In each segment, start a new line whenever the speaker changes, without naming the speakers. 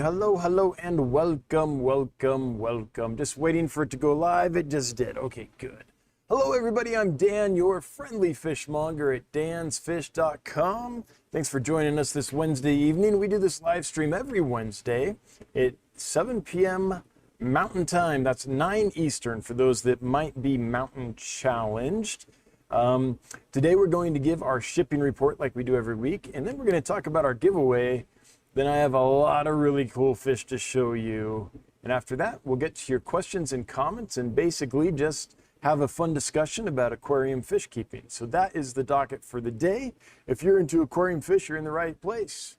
Hello, and welcome. Just waiting for it to go live. It just did. Okay, good. Hello, everybody. I'm Dan, your friendly fishmonger at dansfish.com. Thanks for joining us this Wednesday evening. We do this live stream every Wednesday at 7 p.m. Mountain Time. That's 9 Eastern for those that might be mountain challenged. Today, we're going to give our shipping report like we do every week, and then we're going to talk about our giveaway. Then I have a lot of really cool fish to show you. And after that, we'll get to your questions and comments and basically just have a fun discussion about aquarium fish keeping. So that is the docket for the day. If you're into aquarium fish, you're in the right place.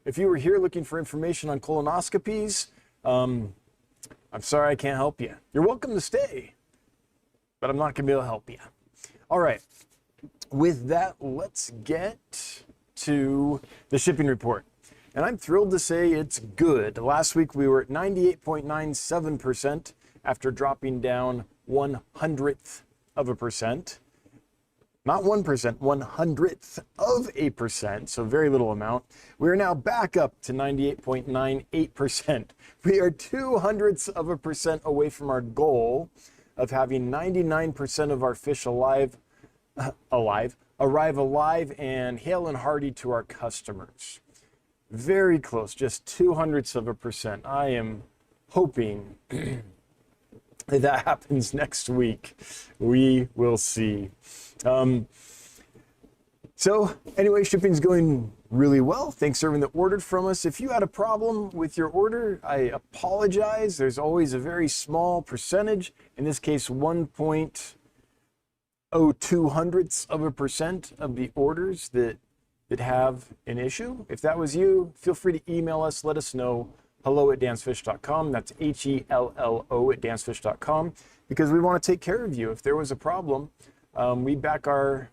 If you were here looking for information on colonoscopies, I'm sorry I can't help you. You're welcome to stay, but I'm not going to be able to help you. All right. With that, let's get to the shipping report. And I'm thrilled to say it's good. Last week we were at 98.97% after dropping down 1/100th of a percent. Not 1%, 1/100th of a percent, so very little amount. We are now back up to 98.98%. We are 2/100ths of a percent away from our goal of having 99% of our fish arrive alive and hale and hearty to our customers. Very close, just 2/100ths of a percent. I am hoping that happens next week. We will see. So anyway, shipping's going really well. Thanks to everyone that ordered from us. If you had a problem with your order, I apologize. There's always a very small percentage, in this case 1.02 of a percent of the orders that have an issue. If that was you, feel free to email us, let us know, hello@dansfish.com. That's HELLO@dansfish.com, because we want to take care of you. If there was a problem, we back our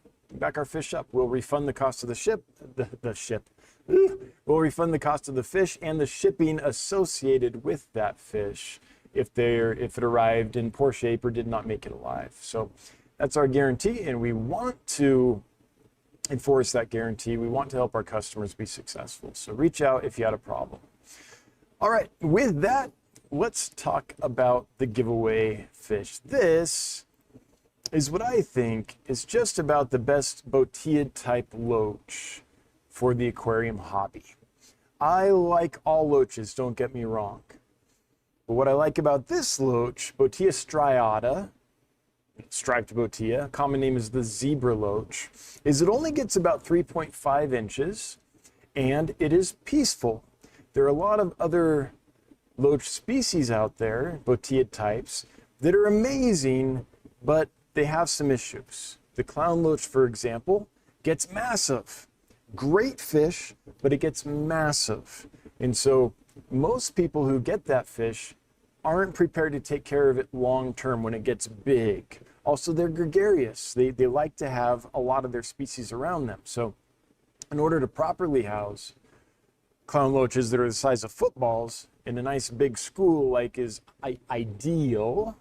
fish up. We'll refund the cost of the We'll refund the cost of the fish and the shipping associated with that fish if it arrived in poor shape or did not make it alive. So that's our guarantee, and we want to enforce that guarantee. We want to help our customers be successful. So reach out if you had a problem. All right, with that, let's talk about the giveaway fish. This is what I think is just about the best botilla type loach for the aquarium hobby. I like all loaches, don't get me wrong. But what I like about this loach, Botilla striata, striped botilla, common name is the zebra loach, is it only gets about 3.5 inches and it is peaceful. There are a lot of other loach species out there, botilla types, that are amazing, but they have some issues. The clown loach, for example, gets massive. Great fish, but it gets massive. And so most people who get that fish aren't prepared to take care of it long term when it gets big. Also, they're gregarious. They like to have a lot of their species around them. So in order to properly house clown loaches that are the size of footballs in a nice big school like is ideal,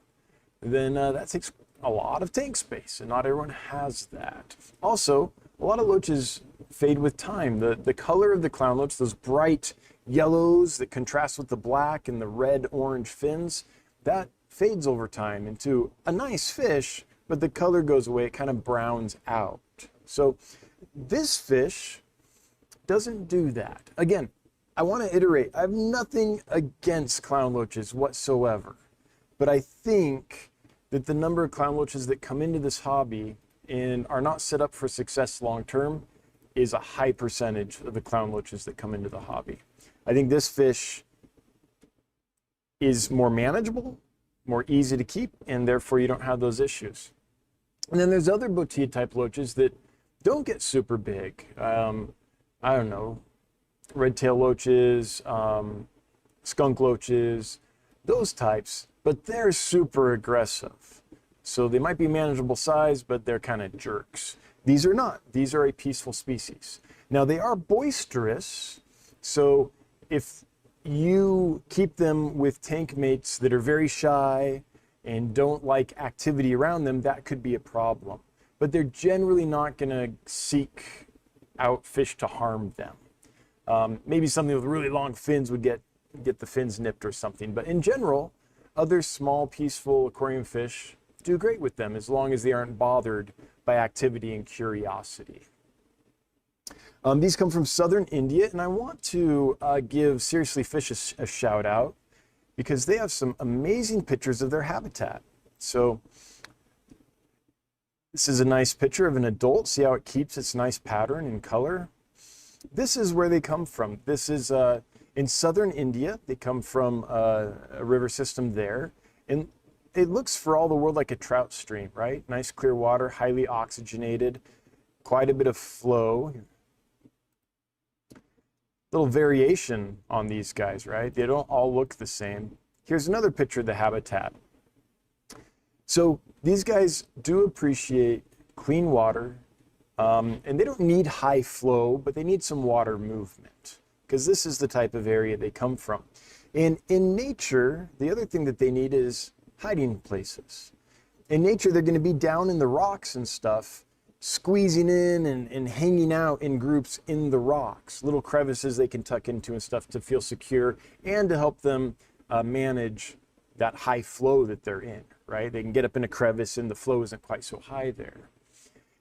then that takes a lot of tank space, and not everyone has that. Also, a lot of loaches fade with time. The color of the clown loach, those bright yellows that contrast with the black and the red-orange fins, that fades over time into a nice fish, but the color goes away, it kind of browns out. So this fish doesn't do that. Again, I want to iterate, I have nothing against clown loaches whatsoever, but I think that the number of clown loaches that come into this hobby and are not set up for success long-term is a high percentage of the clown loaches that come into the hobby. I think this fish is more manageable, more easy to keep, and therefore you don't have those issues. And then there's other botilla type loaches that don't get super big. I don't know, red tail loaches, skunk loaches, those types, but they're super aggressive. So they might be manageable size, but they're kind of jerks. These are not. These are a peaceful species. Now they are boisterous, so if you keep them with tank mates that are very shy and don't like activity around them, that could be a problem. But they're generally not going to seek out fish to harm them. Maybe something with really long fins would get get the fins nipped or something. But in general, other small, peaceful aquarium fish do great with them as long as they aren't bothered by activity and curiosity. These come from southern India, and I want to give Seriously Fish a shout out because they have some amazing pictures of their habitat. So this is a nice picture of an adult. See how it keeps its nice pattern and color? This is where they come from. This is in southern India. They come from a river system there. And it looks for all the world like a trout stream, right? Nice clear water, highly oxygenated, quite a bit of flow. Little variation on these guys, right? They don't all look the same. Here's another picture of the habitat. So these guys do appreciate clean water, and they don't need high flow, but they need some water movement because this is the type of area they come from. And in nature, the other thing that they need is hiding places. In nature, they're going to be down in the rocks and stuff, squeezing in and hanging out in groups in the rocks, little crevices they can tuck into and stuff to feel secure and to help them manage that high flow that they're in, right? They can get up in a crevice and the flow isn't quite so high there.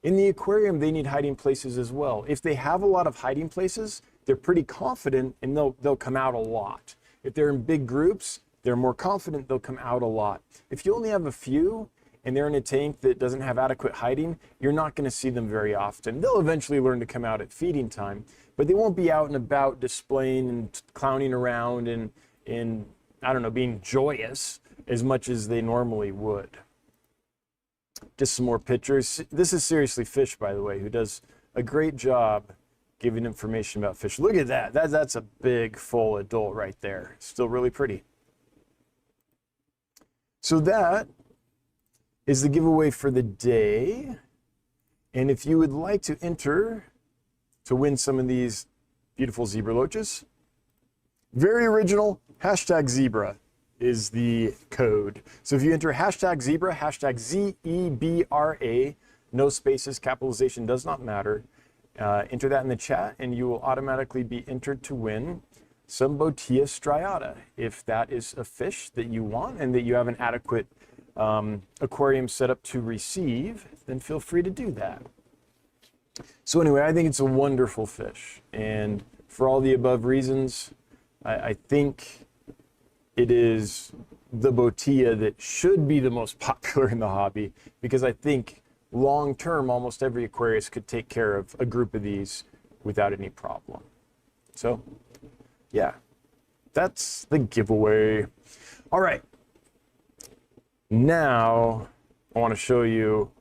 In the aquarium, they need hiding places as well. If they have a lot of hiding places, they're pretty confident and they'll come out a lot. If they're in big groups, they're more confident they'll come out a lot. If you only have a few, and they're in a tank that doesn't have adequate hiding, you're not going to see them very often. They'll eventually learn to come out at feeding time, but they won't be out and about displaying and clowning around and I don't know, being joyous as much as they normally would. Just some more pictures. This is Seriously Fish, by the way, who does a great job giving information about fish. Look at that. That's a big, full adult right there. Still really pretty. So that is the giveaway for the day. And if you would like to enter to win some of these beautiful zebra loaches, very original, #zebra is the code. So if you enter #zebra, #ZEBRA, no spaces, capitalization does not matter, enter that in the chat and you will automatically be entered to win some Botia striata. If that is a fish that you want and that you have an adequate aquarium set up to receive, then feel free to do that. So anyway, I think it's a wonderful fish, and for all the above reasons, I think it is the Botia that should be the most popular in the hobby, because I think long term almost every aquarist could take care of a group of these without any problem. So yeah, that's the giveaway. All right. Now, I want to show you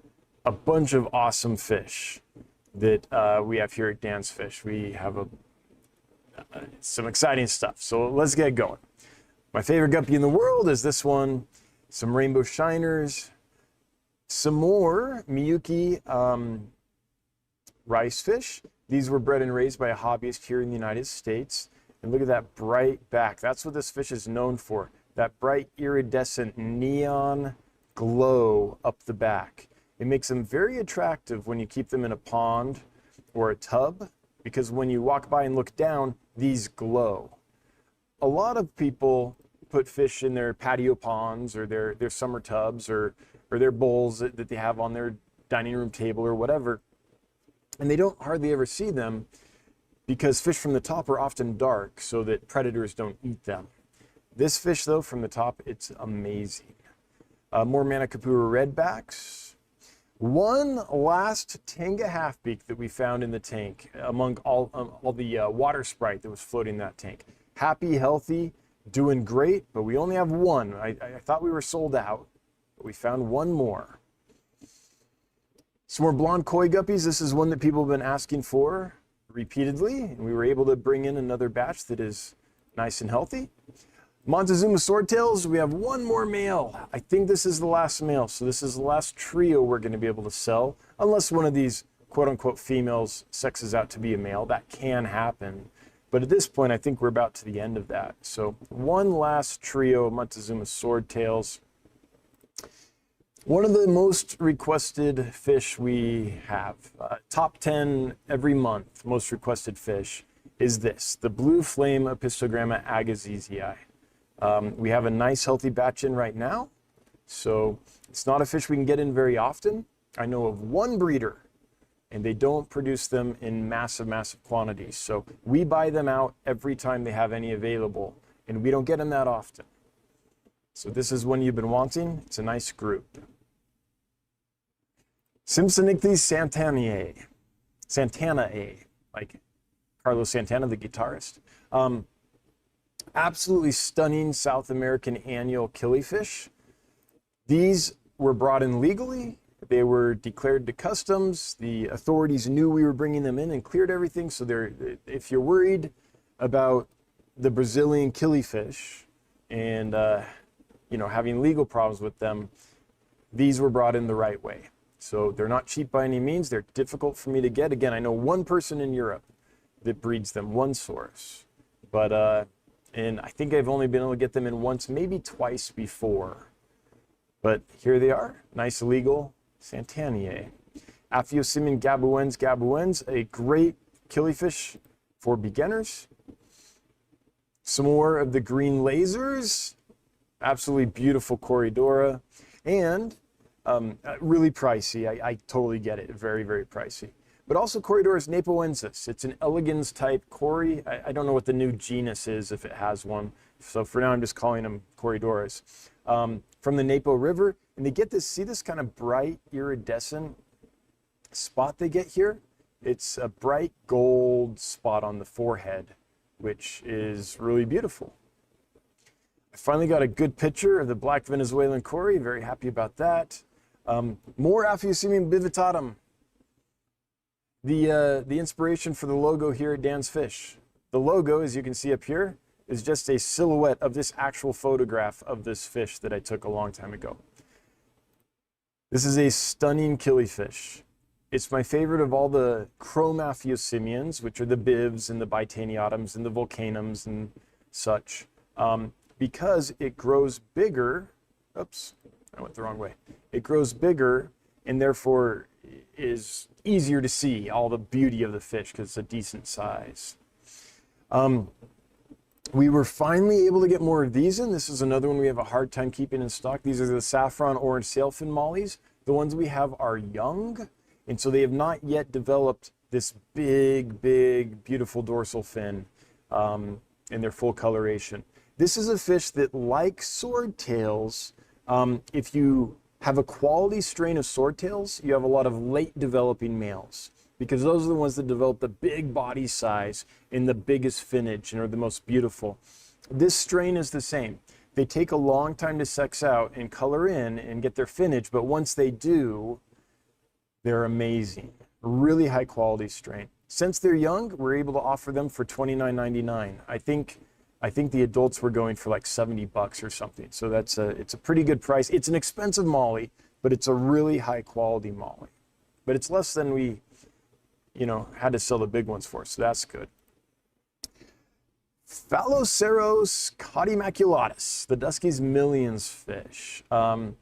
a bunch of awesome fish that we have here at Dan's Fish. We have some exciting stuff, so let's get going. My favorite guppy in the world is this one, some rainbow shiners, some more Miyuki rice fish. These were bred and raised by a hobbyist here in the United States. And look at that bright back. That's what this fish is known for. That bright iridescent neon glow up the back. It makes them very attractive when you keep them in a pond or a tub, because when you walk by and look down, these glow. A lot of people put fish in their patio ponds or their summer tubs or their bowls that they have on their dining room table or whatever, and they don't hardly ever see them because fish from the top are often dark so that predators don't eat them. This fish, though, from the top, it's amazing. More Manakapura redbacks. One last Tanga halfbeak that we found in the tank among all the water sprite that was floating in that tank. Happy, healthy, doing great, but we only have one. I thought we were sold out, but we found one more. Some more blonde koi guppies. This is one that people have been asking for repeatedly, and we were able to bring in another batch that is nice and healthy. Montezuma swordtails, we have one more male. I think this is the last male, so this is the last trio we're going to be able to sell, unless one of these quote-unquote females sexes out to be a male. That can happen, but at this point, I think we're about to the end of that. So one last trio of Montezuma swordtails. One of the most requested fish we have, top 10 every month, most requested fish, is this, the blue flame Apistogramma agassizii. We have a nice healthy batch in right now, so it's not a fish we can get in very often. I know of one breeder, and they don't produce them in massive quantities. So we buy them out every time they have any available, and we don't get them that often. So this is one you've been wanting. It's a nice group. Simpsonichthys santanae, like Carlos Santana, the guitarist. Absolutely stunning South American annual killifish. These were brought in legally. They were declared to customs. The authorities knew we were bringing them in and cleared everything. So if you're worried about the Brazilian killifish and having legal problems with them, these were brought in the right way. So they're not cheap by any means. They're difficult for me to get. Again, I know one person in Europe that breeds them, one source. But and I think I've only been able to get them in once, maybe twice before. But here they are, nice legal Santanae. Aphyosemion gabuens, a great killifish for beginners. Some more of the green lasers, absolutely beautiful Corydora, and really pricey. I totally get it, very pricey. But also Corydoras napoensis. It's an elegans type cory. I don't know what the new genus is if it has one. So for now I'm just calling them Corydoras. From the Napo River, and they get this, see this kind of bright iridescent spot they get here? It's a bright gold spot on the forehead, which is really beautiful. I finally got a good picture of the black Venezuelan cory, very happy about that. More Aphyosemion bivitatum. The inspiration for the logo here at Dan's Fish. The logo, as you can see up here, is just a silhouette of this actual photograph of this fish that I took a long time ago. This is a stunning killifish. It's my favorite of all the chrome Aphyosemions, which are the bivs and the Bitaniotoms and the Volcanums and such, because it grows bigger. Oops, I went the wrong way. It grows bigger and therefore is easier to see all the beauty of the fish because it's a decent size. We were finally able to get more of these in. This is another one we have a hard time keeping in stock. These are the saffron orange sailfin mollies. The ones we have are young, and so they have not yet developed this big, beautiful dorsal fin in their full coloration. This is a fish that, like swordtails, if you have a quality strain of swordtails, you have a lot of late developing males, because those are the ones that develop the big body size and the biggest finnage and are the most beautiful. This strain is the same. They take a long time to sex out and color in and get their finnage, but once they do, they're amazing. Really high quality strain. Since they're young, we're able to offer them for $29.99. I think the adults were going for like $70 or something. So it's a pretty good price. It's an expensive molly, but it's a really high quality molly. But it's less than we had to sell the big ones for, so that's good. Phalloceros cautimaculatus, the Dusky's millions fish. I'm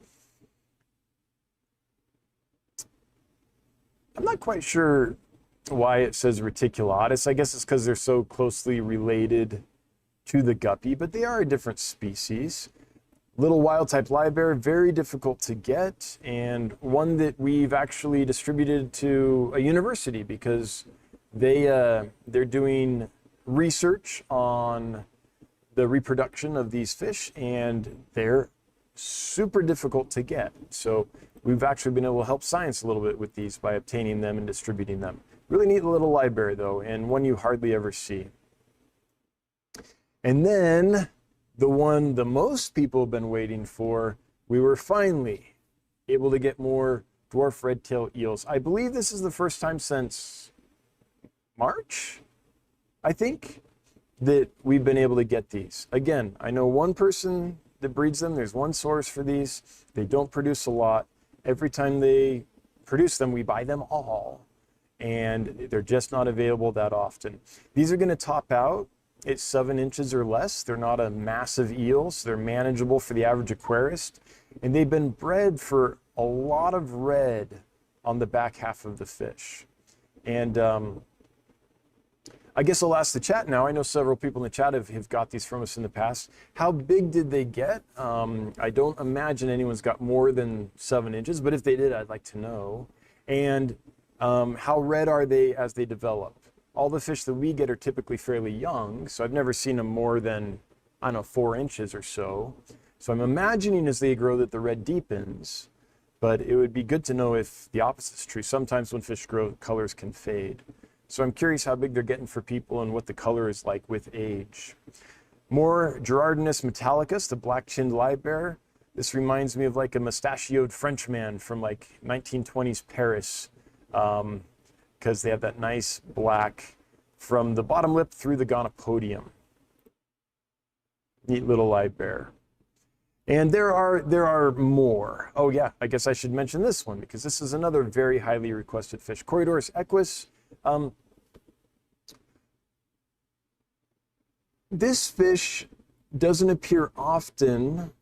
not quite sure why it says reticulatus. I guess it's because they're so closely related to the guppy, but they are a different species. Little wild type livebearer, very difficult to get, and one that we've actually distributed to a university because they're doing research on the reproduction of these fish, and they're super difficult to get. So we've actually been able to help science a little bit with these by obtaining them and distributing them. Really neat little livebearer though, and one you hardly ever see. And then the one the most people have been waiting for, we were finally able to get more dwarf red-tailed eels. I believe this is the first time since March, I think, that we've been able to get these. Again, I know one person that breeds them. There's one source for these. They don't produce a lot. Every time they produce them, we buy them all, and they're just not available that often. These are going to top out at 7 inches or less. They're not a massive eel, so they're manageable for the average aquarist. And they've been bred for a lot of red on the back half of the fish. And I guess I'll ask the chat now. I know several people in the chat have got these from us in the past. How big did they get? I don't imagine anyone's got more than 7 inches, but if they did, I'd like to know. And how red are they as they develop? All the fish that we get are typically fairly young, so I've never seen them more than, I don't know, 4 inches or so. So I'm imagining as they grow that the red deepens, but it would be good to know if the opposite is true. Sometimes when fish grow, colors can fade. So I'm curious how big they're getting for people and what the color is like with age. More Gerardinus metallicus, the black-chinned livebearer. This reminds me of like a mustachioed Frenchman from like 1920s Paris, because they have that nice black from the bottom lip through the gonopodium. Neat little livebearer. And there are more. Oh yeah, I guess I should mention this one because this is another very highly requested fish. Corydoras equus. This fish doesn't appear often,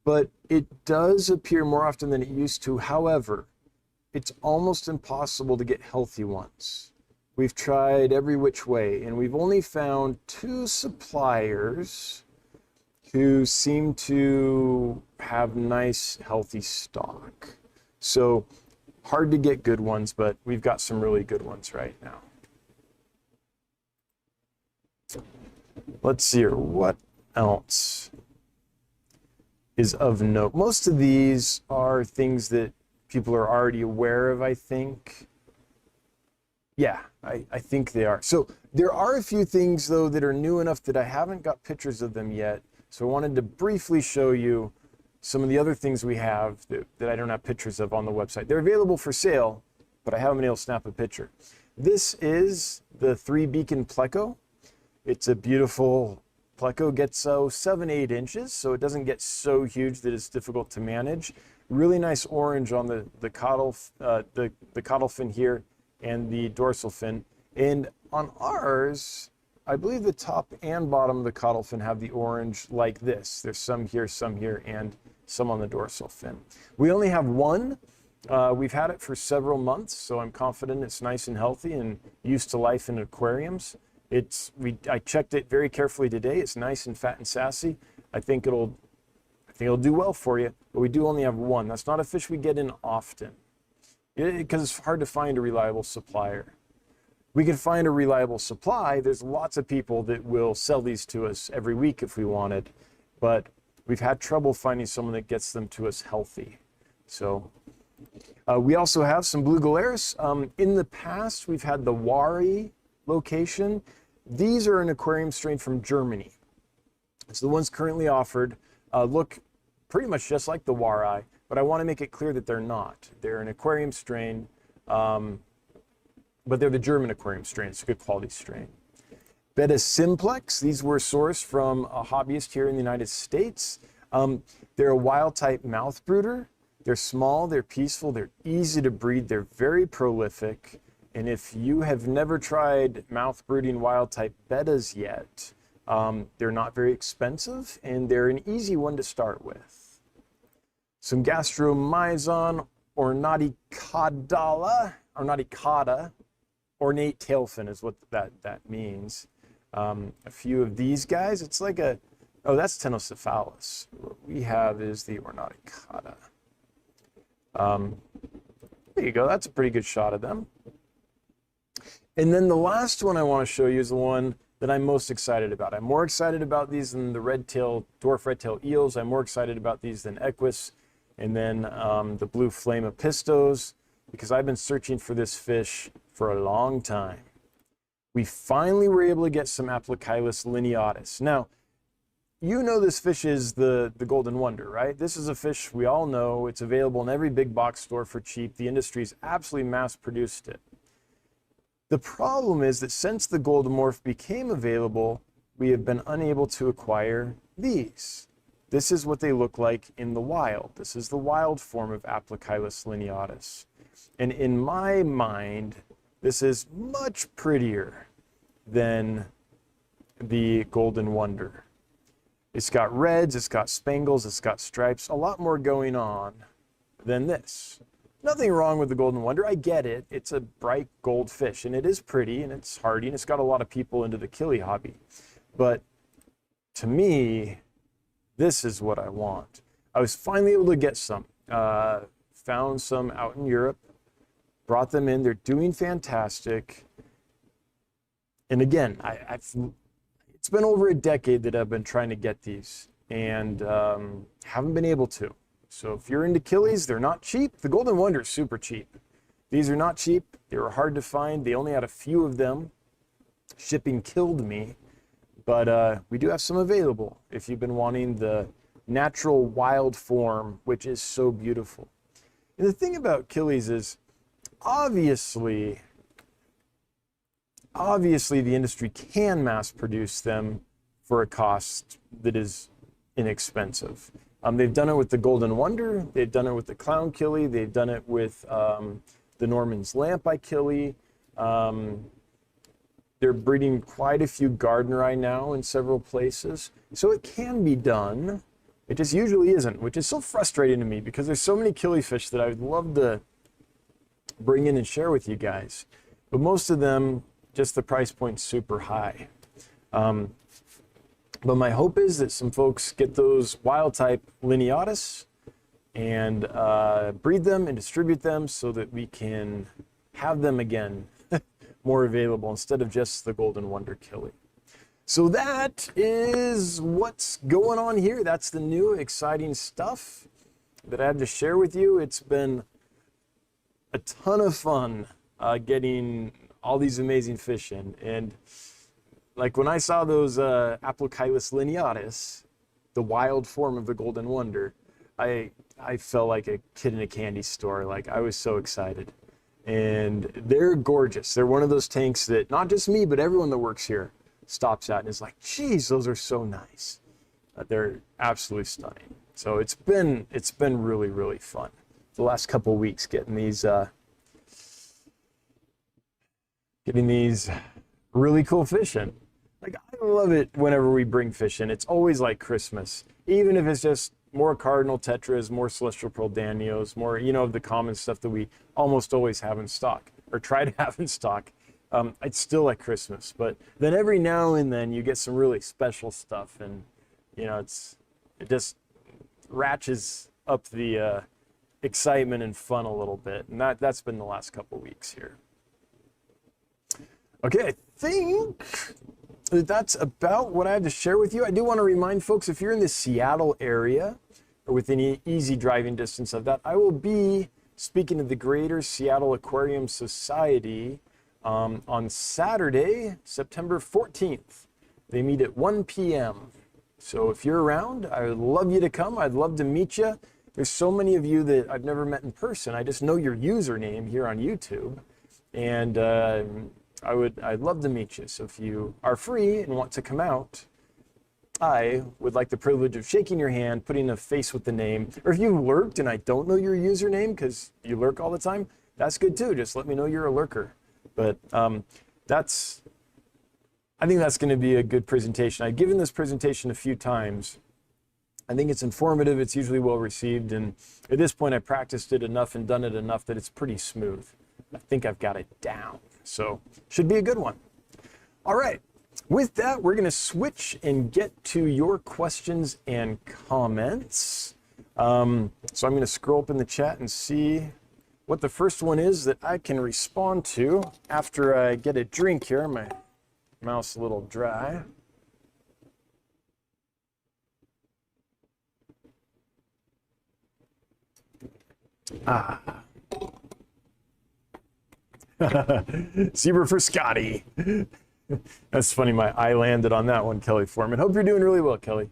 but it does appear more often than it used to. However, it's almost impossible to get healthy ones. We've tried every which way, and we've only found 2 suppliers who seem to have nice, healthy stock. So hard to get good ones, but we've got some really good ones right now. Let's see here, what else is of note? Most of these are things that people are already aware of, I think. Yeah, I think they are. So there are a few things, though, that are new enough that I haven't got pictures of them yet. So I wanted to briefly show you some of the other things we have that I don't have pictures of on the website. They're available for sale, but I haven't been able to snap a picture. This is the 3-beacon pleco. It's a beautiful pleco, gets 7-8 inches, so it doesn't get so huge that it's difficult to manage. Really nice orange on the caudal fin here and the dorsal fin. And on ours, I believe the top and bottom of the caudal fin have the orange like this. There's some here, and some on the dorsal fin. We only have one. We've had it for several months, so I'm confident it's nice and healthy and used to life in aquariums. I checked it very carefully today. It's nice and fat and sassy. I think it'll do well for you, but we do only have one. That's not a fish we get in often because it's hard to find a reliable supplier. We can find a reliable supply. There's lots of people that will sell these to us every week if we wanted, but we've had trouble finding someone that gets them to us healthy. So we also have some blue galaris. In the past, we've had the Wari location. These are an aquarium strain from Germany. So the ones currently offered look pretty much just like the Wari, but I want to make it clear that they're not. They're an aquarium strain, but they're the German aquarium strain. It's a good quality strain. Beta simplex, these were sourced from a hobbyist here in the United States. They're a wild type mouth brooder. They're small, they're peaceful, they're easy to breed, they're very prolific. And if you have never tried mouth brooding wild type betas yet, they're not very expensive and they're an easy one to start with. Some Gastromyzon ornaticada, ornate tailfin is what that means. A few of these guys, it's like oh, that's Tenocephalus. What we have is the ornaticada. There you go, that's a pretty good shot of them. And then the last one I want to show you is the one that I'm most excited about. I'm more excited about these than the dwarf red-tailed eels. I'm more excited about these than equus, and then the blue flame apistos, because I've been searching for this fish for a long time. We finally were able to get some Aplochilus lineatus. Now, you know this fish is the golden wonder, right? This is a fish we all know. It's available in every big box store for cheap. The industry's absolutely mass-produced it. The problem is that since the goldomorph became available, we have been unable to acquire these. This is what they look like in the wild. This is the wild form of Aplochilus lineatus. And in my mind, this is much prettier than the golden wonder. It's got reds, it's got spangles, it's got stripes, a lot more going on than this. Nothing wrong with the Golden Wonder. I get it. It's a bright gold fish, and it is pretty, and it's hardy, and it's got a lot of people into the killie hobby. But to me, this is what I want. I was finally able to get some. Found some out in Europe, brought them in. They're doing fantastic. And again, it's been over a decade that I've been trying to get these, and haven't been able to. So if you're into killies, they're not cheap. The Golden Wonder is super cheap. These are not cheap. They were hard to find. They only had a few of them. Shipping killed me. But we do have some available if you've been wanting the natural wild form, which is so beautiful. And the thing about killies is, obviously the industry can mass produce them for a cost that is inexpensive. They've done it with the Golden Wonder, they've done it with the Clown Killie, they've done it with the Norman's Lamp-eye Killie. They're breeding quite a few Gardner-eye now in several places. So it can be done. It just usually isn't, which is so frustrating to me because there's so many killie fish that I would love to bring in and share with you guys. But most of them, just the price point's super high. But my hope is that some folks get those wild type lineatus and breed them and distribute them so that we can have them again more available instead of just the Golden Wonder Killie. So that is what's going on here. That's the new exciting stuff that I have to share with you. It's been a ton of fun getting all these amazing fish in. And like when I saw those Aplochilus lineatus, the wild form of the Golden Wonder, I felt like a kid in a candy store. Like I was so excited. And they're gorgeous. They're one of those tanks that not just me, but everyone that works here stops at and is like, geez, those are so nice. They're absolutely stunning. So it's been really, really fun the last couple of weeks getting these really cool fish in. Like I love it whenever we bring fish in. It's always like Christmas, even if it's just more cardinal tetras, more celestial pearl danios, more, you know, the common stuff that we almost always have in stock or try to have in stock. It's still like Christmas, but then every now and then you get some really special stuff, and you know, it just ratchets up the excitement and fun a little bit, and that's been the last couple weeks here. Okay, I think that's about what I have to share with you. I do want to remind folks, if you're in the Seattle area or within easy driving distance of that, I will be speaking to the Greater Seattle Aquarium Society on Saturday, September 14th. They meet at 1 p.m. So if you're around, I would love you to come. I'd love to meet you. There's so many of you that I've never met in person. I just know your username here on YouTube. And I'd love to meet you. So if you are free and want to come out, I would like the privilege of shaking your hand, putting a face with the name. Or if you lurked and I don't know your username because you lurk all the time, that's good too. Just let me know you're a lurker. But I think that's going to be a good presentation. I've given this presentation a few times. I think it's informative. It's usually well received. And at this point, I practiced it enough and done it enough that it's pretty smooth. I think I've got it down. So should be a good one. All right. With that, we're going to switch and get to your questions and comments. So I'm going to scroll up in the chat and see what the first one is that I can respond to after I get a drink here. My mouth's a little dry. Zebra for Scotty. That's funny. My eye landed on that one, Kelly Foreman. Hope you're doing really well, Kelly.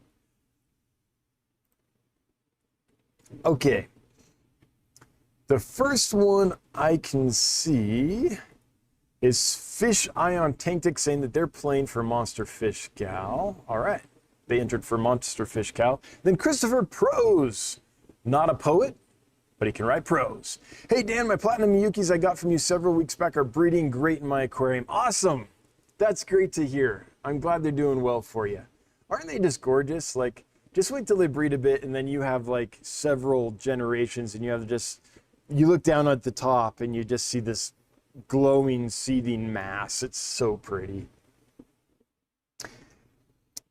Okay. The first one I can see is Fish Ion Tanktic saying that they're playing for Monster Fish Gal. All right. They entered for Monster Fish Gal. Then Christopher Prose, not a poet, but he can write prose. Hey, Dan, my platinum Miyukis I got from you several weeks back are breeding great in my aquarium. Awesome. That's great to hear. I'm glad they're doing well for you. Aren't they just gorgeous? Like, just wait till they breed a bit and then you have like several generations and you have just you look down at the top and you just see this glowing, seething mass. It's so pretty.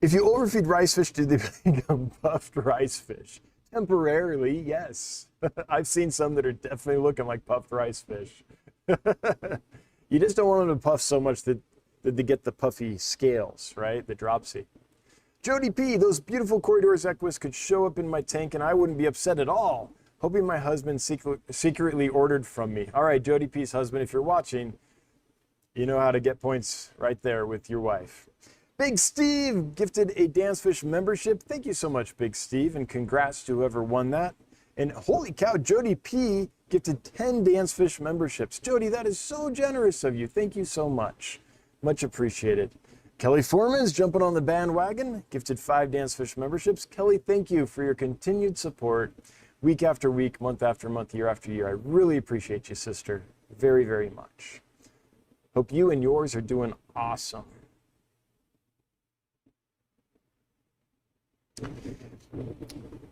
If you overfeed rice fish, do they become puffed rice fish? Temporarily, yes. I've seen some that are definitely looking like puffed rice fish. You just don't want them to puff so much that they get the puffy scales, right? The dropsy. Jody P, those beautiful corridors equus could show up in my tank and I wouldn't be upset at all. Hoping my husband secretly ordered from me. All right, Jody P's husband, if you're watching, you know how to get points right there with your wife. Big Steve gifted a Dancefish membership. Thank you so much, Big Steve, and congrats to whoever won that. And holy cow, Jody P gifted 10 Dancefish memberships. Jody, that is so generous of you. Thank you so much. Much appreciated. Kelly Foreman's jumping on the bandwagon, gifted 5 Dancefish memberships. Kelly, thank you for your continued support week after week, month after month, year after year. I really appreciate you, sister, very, very much. Hope you and yours are doing awesome.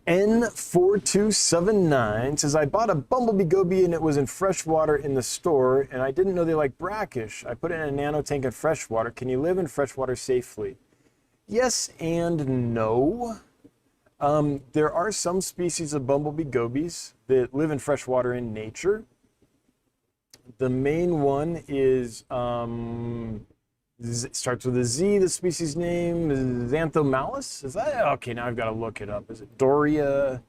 N4279 says, I bought a bumblebee goby and it was in freshwater in the store and I didn't know they like brackish. I put it in a nano tank in freshwater. Can you live in freshwater safely? Yes and no. There are some species of bumblebee gobies that live in freshwater in nature. The main one is starts with a Z, the species name is Xanthomalus. Is that okay? Now I've got to look it up. Is it Doria?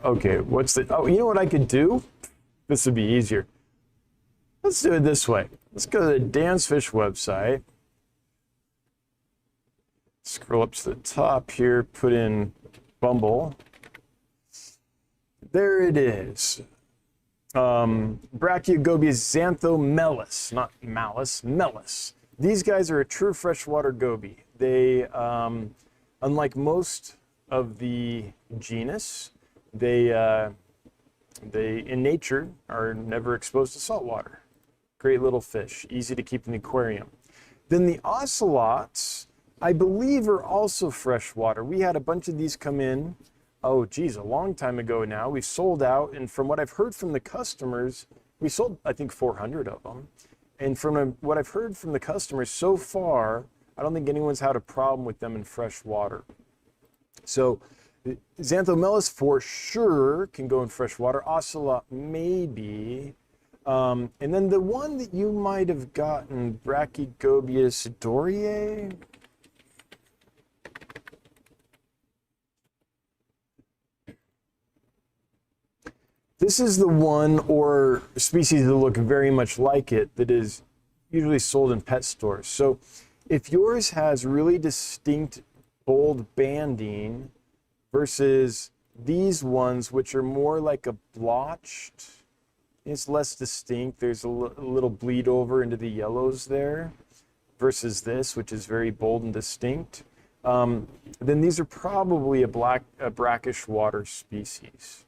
Okay, what's the, oh, you know what I could do? This would be easier. Let's do it this way. Let's go to the Dancefish website. Scroll up to the top here, put in Bumble. There it is. Brachiogobius xanthomelus, not malice, melus. These guys are a true freshwater goby. They, unlike most of the genus, they in nature are never exposed to salt water. Great little fish, easy to keep in the aquarium. Then the ocelots, I believe, are also freshwater. We had a bunch of these come in, oh geez, a long time ago now. We sold out, and from what I've heard from the customers, we sold, I think, 400 of them. And from what I've heard from the customers so far, I don't think anyone's had a problem with them in fresh water. So Xanthomelus for sure can go in fresh water. Ocelot maybe. And then the one that you might have gotten, Brachiogobius doriae. This is the one or species that look very much like it that is usually sold in pet stores. So if yours has really distinct bold banding versus these ones, which are more like a blotched, it's less distinct. There's a little bleed over into the yellows there versus this, which is very bold and distinct. Then these are probably a brackish water species.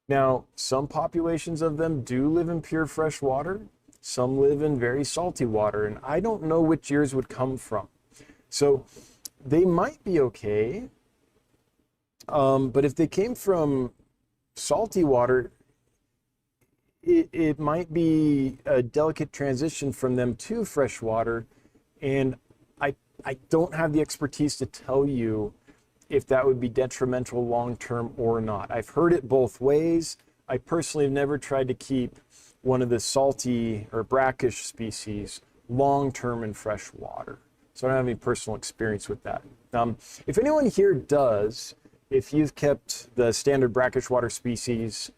Now, some populations of them do live in pure fresh water. Some live in very salty water, and I don't know which yours would come from. So they might be okay, but if they came from salty water, it might be a delicate transition from them to fresh water, and I don't have the expertise to tell you if that would be detrimental long-term or not. I've heard it both ways. I personally have never tried to keep one of the salty or brackish species long-term in fresh water. So I don't have any personal experience with that. If anyone here does, if you've kept the standard brackish water species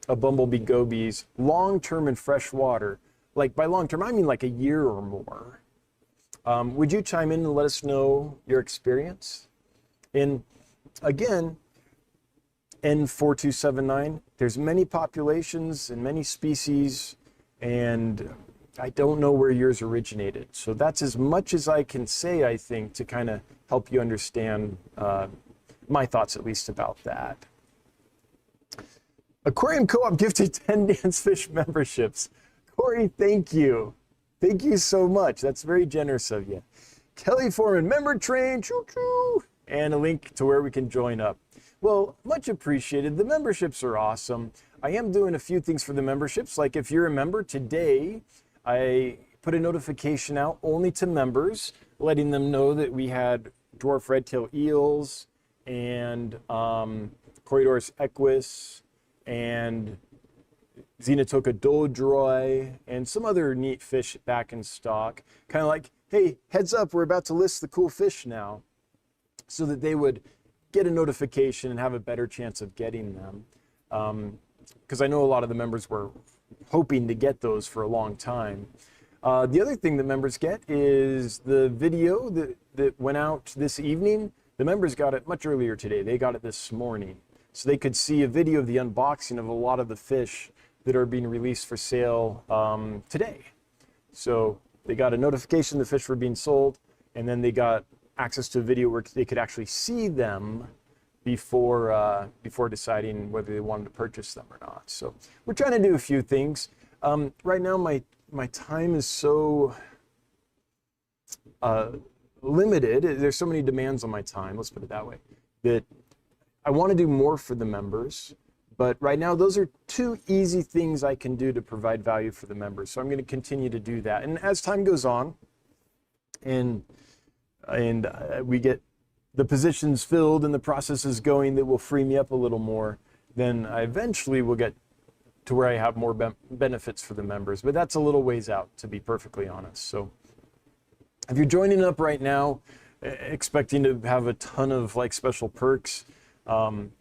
of bumblebee gobies long-term in fresh water, like by long-term, I mean like a year or more, would you chime in and let us know your experience? And again, N4279, there's many populations and many species, and I don't know where yours originated. So that's as much as I can say, I think, to kind of help you understand my thoughts, at least, about that. Aquarium Co-op gifted 10 Dancefish memberships. Corey, thank you. Thank you so much. That's very generous of you. Kelly Foreman, member train, choo choo, and a link to where we can join up. Well, much appreciated. The memberships are awesome. I am doing a few things for the memberships. Like if you're a member today, I put a notification out only to members, letting them know that we had dwarf red-tailed eels and Corydorus equus and Xenotoca dodroi and some other neat fish back in stock. Kind of like, hey, heads up, we're about to list the cool fish now, so that they would get a notification and have a better chance of getting them. Because I know a lot of the members were hoping to get those for a long time. The other thing that members get is the video that went out this evening. The members got it much earlier today. They got it this morning. So they could see a video of the unboxing of a lot of the fish that are being released for sale today. So they got a notification the fish were being sold, and then they got access to a video where they could actually see them before deciding whether they wanted to purchase them or not. So we're trying to do a few things. Right now, my time is so limited. There's so many demands on my time, let's put it that way, that I want to do more for the members. But right now, those are two easy things I can do to provide value for the members. So I'm going to continue to do that. And as time goes on, and we get the positions filled and the processes going that will free me up a little more, then I eventually will get to where I have more benefits for the members. But that's a little ways out, to be perfectly honest. So if you're joining up right now, expecting to have a ton of like special perks,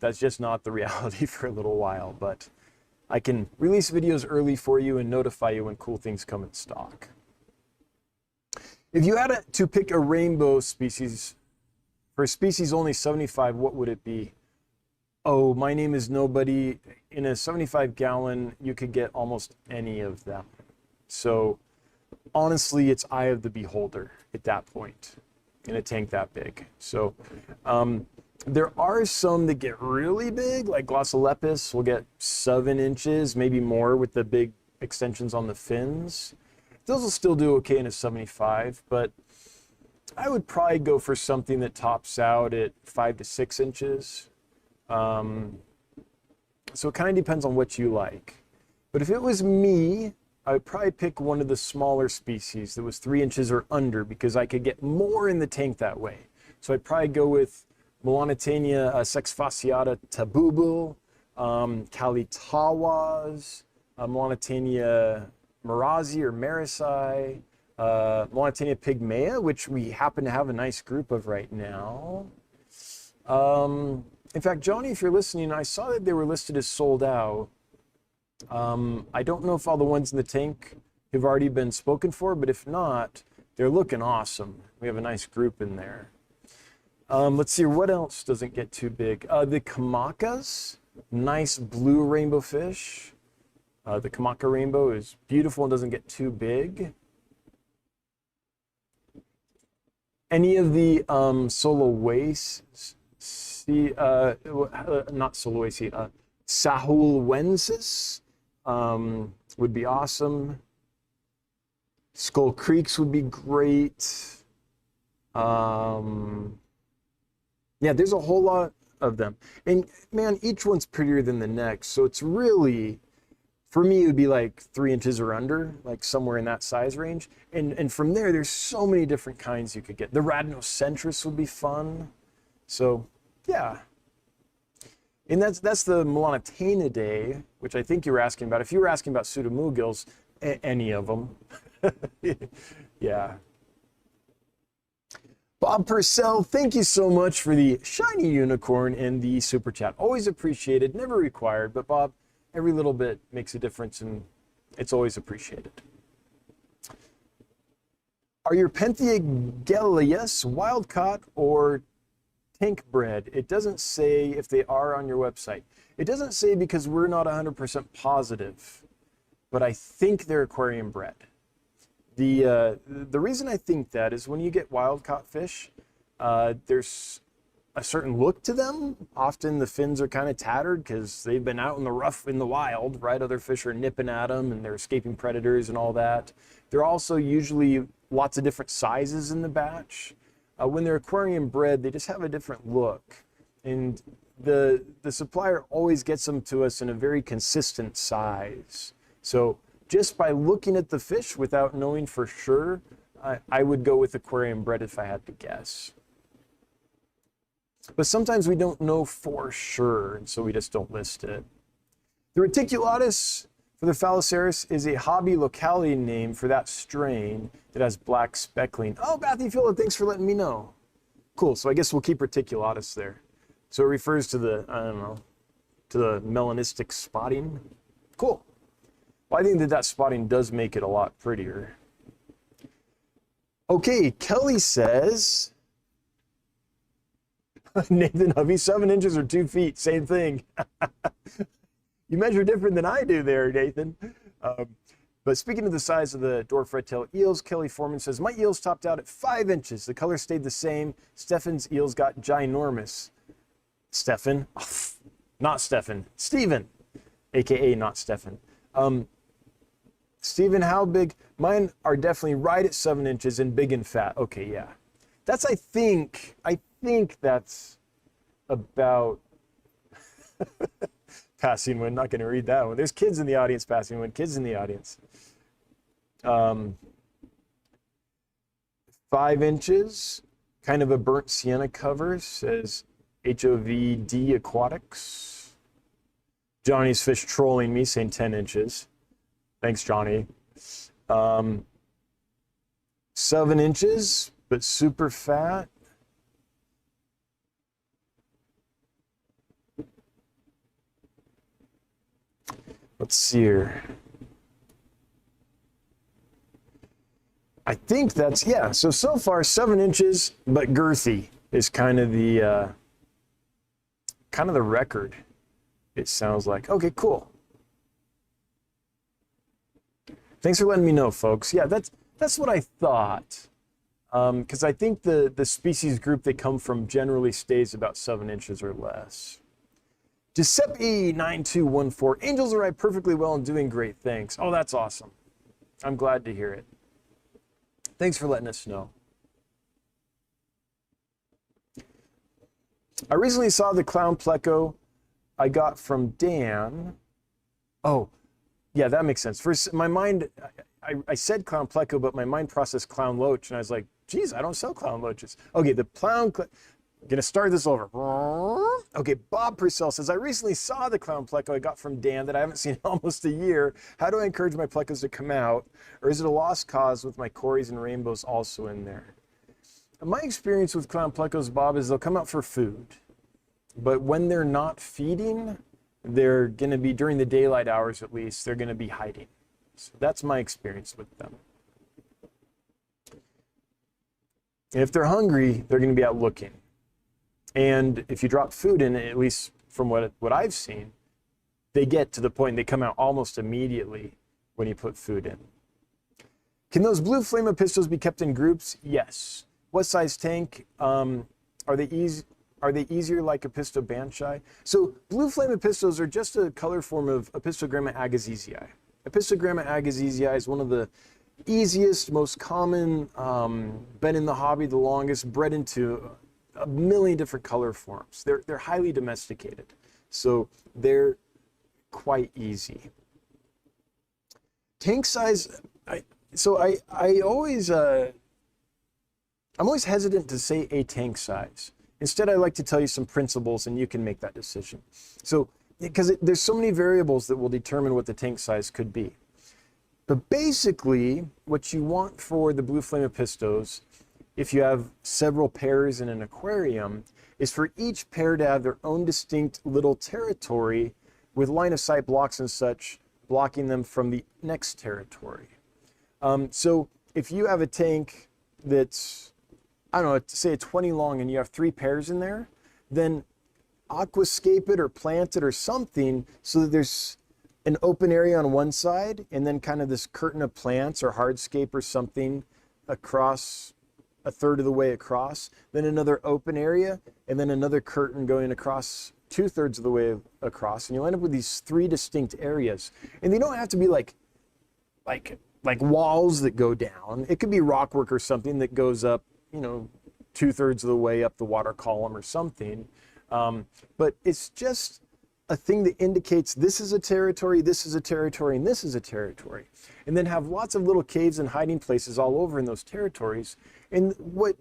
that's just not the reality for a little while. But I can release videos early for you and notify you when cool things come in stock. If you had to pick a rainbow species, for a species only 75, what would it be? Oh, my name is nobody. In a 75-gallon, you could get almost any of them. So honestly, it's eye of the beholder at that point in a tank that big. So there are some that get really big, like Glossolepis will get 7 inches, maybe more with the big extensions on the fins. Those will still do okay in a 75, but I would probably go for something that tops out at 5 to 6 inches. So it kind of depends on what you like. But if it was me, I would probably pick one of the smaller species that was 3 inches or under, because I could get more in the tank that way. So I'd probably go with Melanitania sexfasciata tabubul, Calitawas, Melanitania Marazi or Marisi, Melanitania pygmaea, which we happen to have a nice group of right now. In fact, Johnny, if you're listening, I saw that they were listed as sold out. I don't know if all the ones in the tank have already been spoken for, but if not, they're looking awesome. We have a nice group in there. Let's see, what else doesn't get too big? The Kamakas, nice blue rainbow fish. The Kamaka rainbow is beautiful and doesn't get too big. Any of the Soloaceae, not Soloaceae, Sahulwensis would be awesome. Skull Creeks would be great. Yeah, there's a whole lot of them. And man, each one's prettier than the next. So it's really, for me, it would be like 3 inches or under, like somewhere in that size range. And from there, there's so many different kinds you could get. The Radnocentris would be fun. So yeah. And that's the Melanitanidae, which I think you were asking about. If you were asking about pseudomugils, any of them. Yeah. Bob Purcell, thank you so much for the shiny unicorn and the super chat. Always appreciated, never required, but Bob, every little bit makes a difference and it's always appreciated. Are your Pentheagelias wild caught or tank bred? It doesn't say if they are on your website. It doesn't say because we're not 100% positive, but I think they're aquarium bred. The reason I think that is when you get wild caught fish, there's a certain look to them. Often the fins are kind of tattered because they've been out in the rough in the wild, right? Other fish are nipping at them and they're escaping predators and all that. They're also usually lots of different sizes in the batch. When they're aquarium bred, they just have a different look. And the supplier always gets them to us in a very consistent size. So just by looking at the fish without knowing for sure, I would go with aquarium bred if I had to guess. But sometimes we don't know for sure, and so we just don't list it. The reticulatus for the Phalloceras is a hobby locality name for that strain that has black speckling. Oh, Matthew Phillip, thanks for letting me know. Cool, so I guess we'll keep reticulatus there. So it refers to the, I don't know, to the melanistic spotting. Cool. Well, I think that spotting does make it a lot prettier. Okay, Kelly says, Nathan Hovey, 7 inches or 2 feet, same thing. You measure different than I do there, Nathan. But speaking of the size of the dwarf red-tailed eels, Kelly Foreman says, my eels topped out at 5 inches. The color stayed the same. Stefan's eels got ginormous. Stefan? Oh, not Stefan. Steven, AKA not Stefan. Steven, how big? Mine are definitely right at 7 inches and big and fat. Okay, yeah. That's, I think that's about passing wind. Not going to read that one. There's kids in the audience, passing wind. Kids in the audience. 5 inches, kind of a burnt sienna cover, says HOVD Aquatics. Johnny's fish trolling me, saying 10 inches. Thanks, Johnny. 7 inches, but super fat. Let's see here. I think that's, yeah, so far 7 inches, but girthy is kind of the record, it sounds like. Okay, cool. Thanks for letting me know, folks. Yeah, that's what I thought. Because I think the species group they come from generally stays about 7 inches or less. Giuseppe9214, angels arrive perfectly well and doing great, thanks. Oh, that's awesome. I'm glad to hear it. Thanks for letting us know. I recently saw the clown pleco I got from Dan. Oh, yeah, that makes sense. First, my mind, I said clown pleco, but my mind processed clown loach, and I was like, geez, I don't sell clown loaches. Okay, the clown, gonna start this over. Okay, Bob Purcell says, I recently saw the clown pleco I got from Dan that I haven't seen in almost a year. How do I encourage my plecos to come out? Or is it a lost cause with my cories and rainbows also in there? My experience with clown plecos, Bob, is they'll come out for food. But when they're not feeding, they're gonna be, during the daylight hours at least, they're gonna be hiding. So that's my experience with them. And if they're hungry, they're gonna be out looking. And if you drop food in, at least from what I've seen, they get to the point they come out almost immediately when you put food in. Can those blue flame pistos be kept in groups? Yes. What size tank? Are they easier like Episto banchai? So blue flame pistos are just a color form of Epistogramma agassizii. Epistogramma agassizii is one of the easiest, most common, been in the hobby the longest, bred into a million different color forms. They're highly domesticated, so they're quite easy. Tank size, I'm always hesitant to say a tank size. Instead, I like to tell you some principles, and you can make that decision. So, because there's so many variables that will determine what the tank size could be. But basically, what you want for the blue flame pistos, if you have several pairs in an aquarium, is for each pair to have their own distinct little territory with line of sight blocks and such, blocking them from the next territory. So if you have a tank that's, I don't know, say a 20 long and you have 3 pairs in there, then aquascape it or plant it or something so that there's an open area on one side and then kind of this curtain of plants or hardscape or something across a third of the way across, then another open area, and then another curtain going across 2/3 of the way across, and you'll end up with these 3 distinct areas. And they don't have to be like walls that go down. It could be rockwork or something that goes up, 2/3 of the way up the water column or something. But it's just a thing that indicates this is a territory, this is a territory, and this is a territory. And then have lots of little caves and hiding places all over in those territories. And what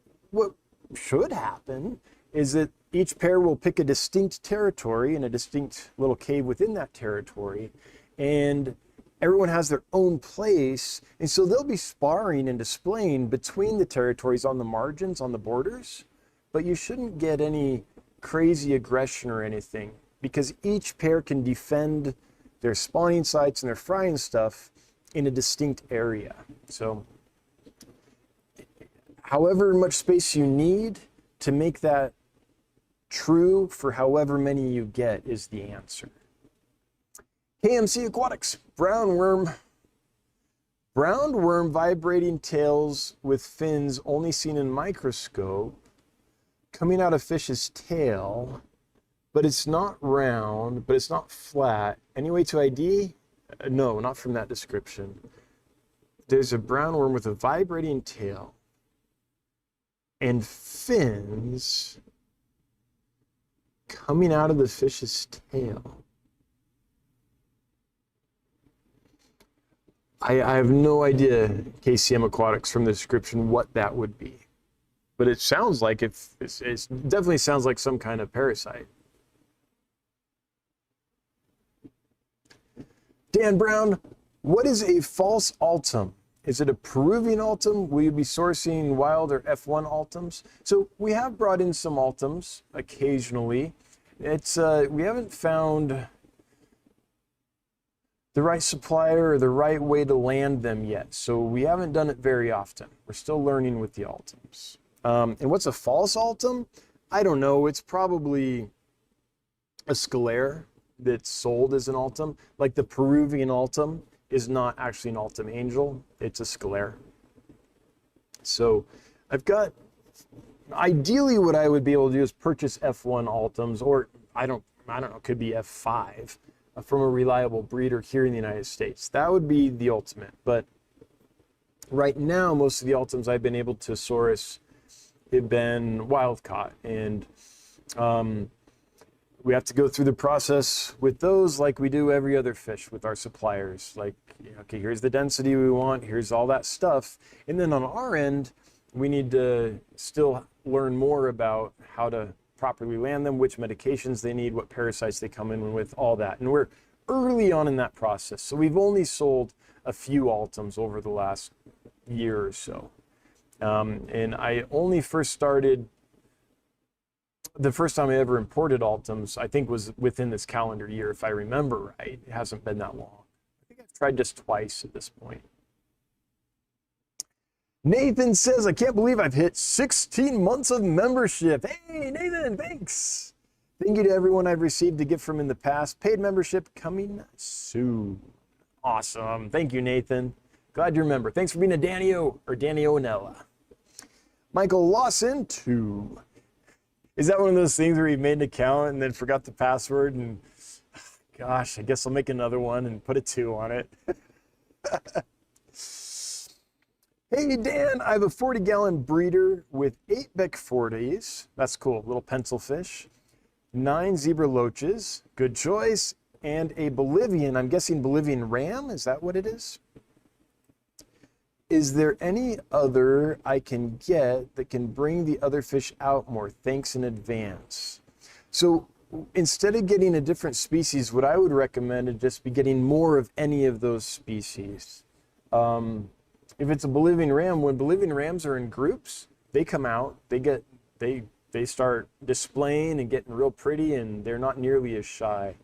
should happen is that each pair will pick a distinct territory and a distinct little cave within that territory. And everyone has their own place. And so they'll be sparring and displaying between the territories on the margins, on the borders. But you shouldn't get any crazy aggression or anything, because each pair can defend their spawning sites and their frying stuff in a distinct area. So however much space you need to make that true for however many you get is the answer. KMC Aquatics, brown worm vibrating tails with fins only seen in microscope, coming out of fish's tail, but it's not round, but it's not flat. Any way to ID? No, not from that description. There's a brown worm with a vibrating tail and fins coming out of the fish's tail. I have no idea, KCM Aquatics, from the description what that would be. But it sounds like it definitely sounds like some kind of parasite. Dan Brown, what is a false altum? Is it a Peruvian altum? Will you be sourcing wild or F1 altums? So we have brought in some altums occasionally. It's we haven't found the right supplier or the right way to land them yet. So we haven't done it very often. We're still learning with the altums. And what's a false altum? I don't know. It's probably a scalare that's sold as an altum. Like the Peruvian altum is not actually an altum angel. It's a scalare. So I've got, ideally what I would be able to do is purchase F1 altums, or I don't know, it could be F5 from a reliable breeder here in the United States. That would be the ultimate. But right now, most of the altums I've been able to source have been wild caught, and we have to go through the process with those like we do every other fish with our suppliers. Like, okay, here's the density we want, here's all that stuff. And then on our end, we need to still learn more about how to properly land them, which medications they need, what parasites they come in with, all that. And we're early on in that process. So we've only sold a few altums over the last year or so. And I only first started, the first time I ever imported altums, I think was within this calendar year, if I remember right. It hasn't been that long. I think I've tried just twice at this point. Nathan says, I can't believe I've hit 16 months of membership. Hey, Nathan, thanks. Thank you to everyone I've received a gift from in the past. Paid membership coming soon. Awesome. Thank you, Nathan. Glad you remember. Thanks for being a Danny-O or Danny-O-Nella. Michael Lawson, 2. Is that one of those things where you made an account and then forgot the password and, gosh, I guess I'll make another one and put a 2 on it. Hey, Dan, I have a 40-gallon breeder with 8 Beck 40s. That's cool, little pencil fish. 9 zebra loaches, good choice, and a Bolivian, I'm guessing Bolivian ram, is that what it is? Is there any other I can get that can bring the other fish out more? Thanks in advance. So instead of getting a different species, what I would recommend is just be getting more of any of those species. If it's a Bolivian ram, when Bolivian rams are in groups, they come out, they start displaying and getting real pretty, and they're not nearly as shy.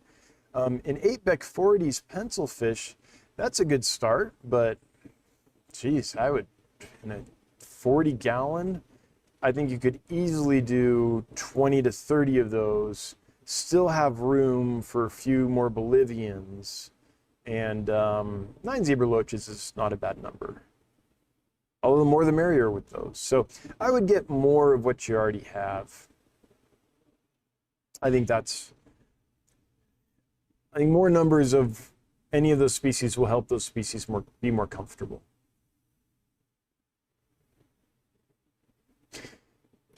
An 8 Beck 40s pencil fish, that's a good start, but geez, I would, in a 40-gallon, I think you could easily do 20 to 30 of those, still have room for a few more Bolivians, and 9 zebra loaches is not a bad number. Although the more the merrier with those. So I would get more of what you already have. I think more numbers of any of those species will help those species be more comfortable.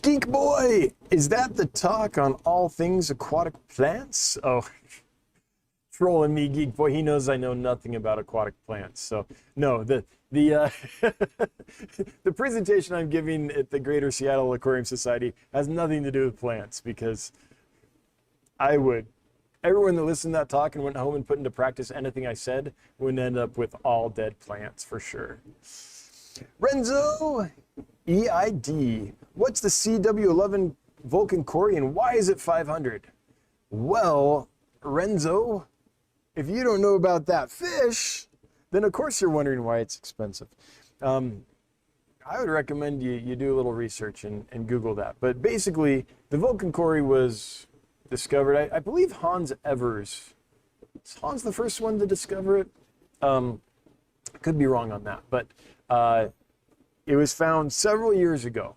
Geek Boy, is that the talk on all things aquatic plants? Oh, trolling me, Geek Boy. He knows I know nothing about aquatic plants. So no, the the presentation I'm giving at the Greater Seattle Aquarium Society has nothing to do with plants, because everyone that listened to that talk and went home and put into practice anything I said would end up with all dead plants for sure. Renzo EID, what's the CW11 Vulcan Cory and why is it 500? Well, Renzo, if you don't know about that fish, then of course you're wondering why it's expensive. I would recommend you do a little research and Google that. But basically, the Vulcan Cory was discovered, I believe Hans Evers. Is Hans the first one to discover it? Could be wrong on that, but it was found several years ago,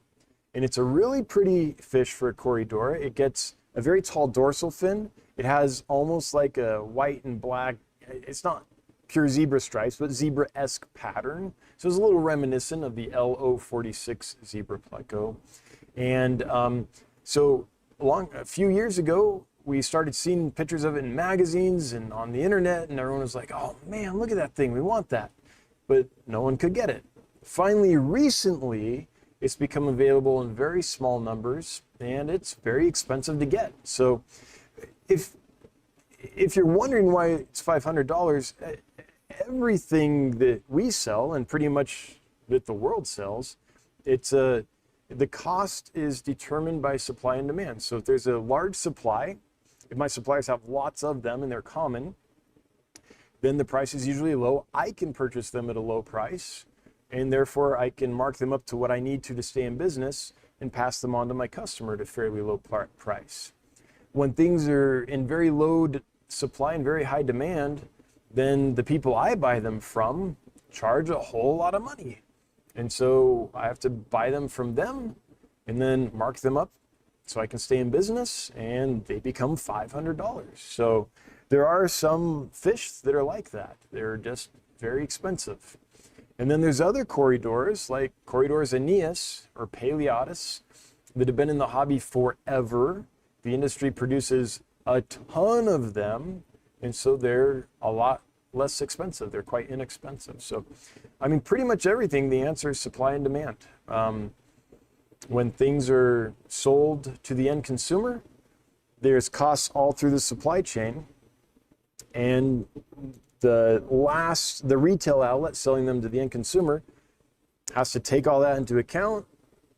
and it's a really pretty fish for a Corydoras. It gets a very tall dorsal fin. It has almost like a white and black, it's not pure zebra stripes, but zebra-esque pattern. So it's a little reminiscent of the LO46 zebra pleco. And a few years ago, we started seeing pictures of it in magazines and on the internet, and everyone was like, oh man, look at that thing, we want that. But no one could get it. Finally, recently, it's become available in very small numbers, and it's very expensive to get. So if you're wondering why it's $500, everything that we sell, and pretty much that the world sells, the cost is determined by supply and demand. So if there's a large supply, if my suppliers have lots of them and they're common, then the price is usually low. I can purchase them at a low price, and therefore I can mark them up to what I need to stay in business and pass them on to my customer at a fairly low price. When things are in very low supply and very high demand, then the people I buy them from charge a whole lot of money. And so I have to buy them from them and then mark them up so I can stay in business, and they become $500. So there are some fish that are like that. They're just very expensive. And then there's other Corydoras, like Corydoras aeneas or Paleotis, that have been in the hobby forever. The industry produces a ton of them, and so they're a lot less expensive. They're quite inexpensive. So, I mean, pretty much everything, the answer is supply and demand. When things are sold to the end consumer, there's costs all through the supply chain, and the retail outlet selling them to the end consumer has to take all that into account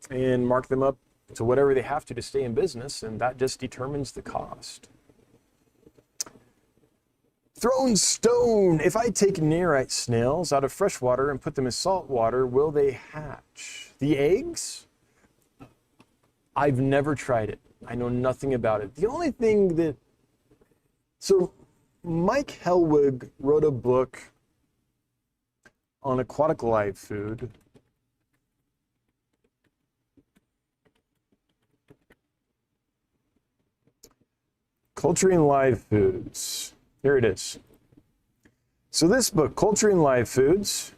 and mark them up to whatever they have to stay in business, and that just determines the cost. Thrown Stone, if I take Nerite snails out of fresh water and put them in salt water, will they hatch? The eggs? I've never tried it. I know nothing about it. The only thing so Mike Helwig wrote a book on aquatic live food. Culturing live foods. Here it is. So this book, Culturing Live Foods,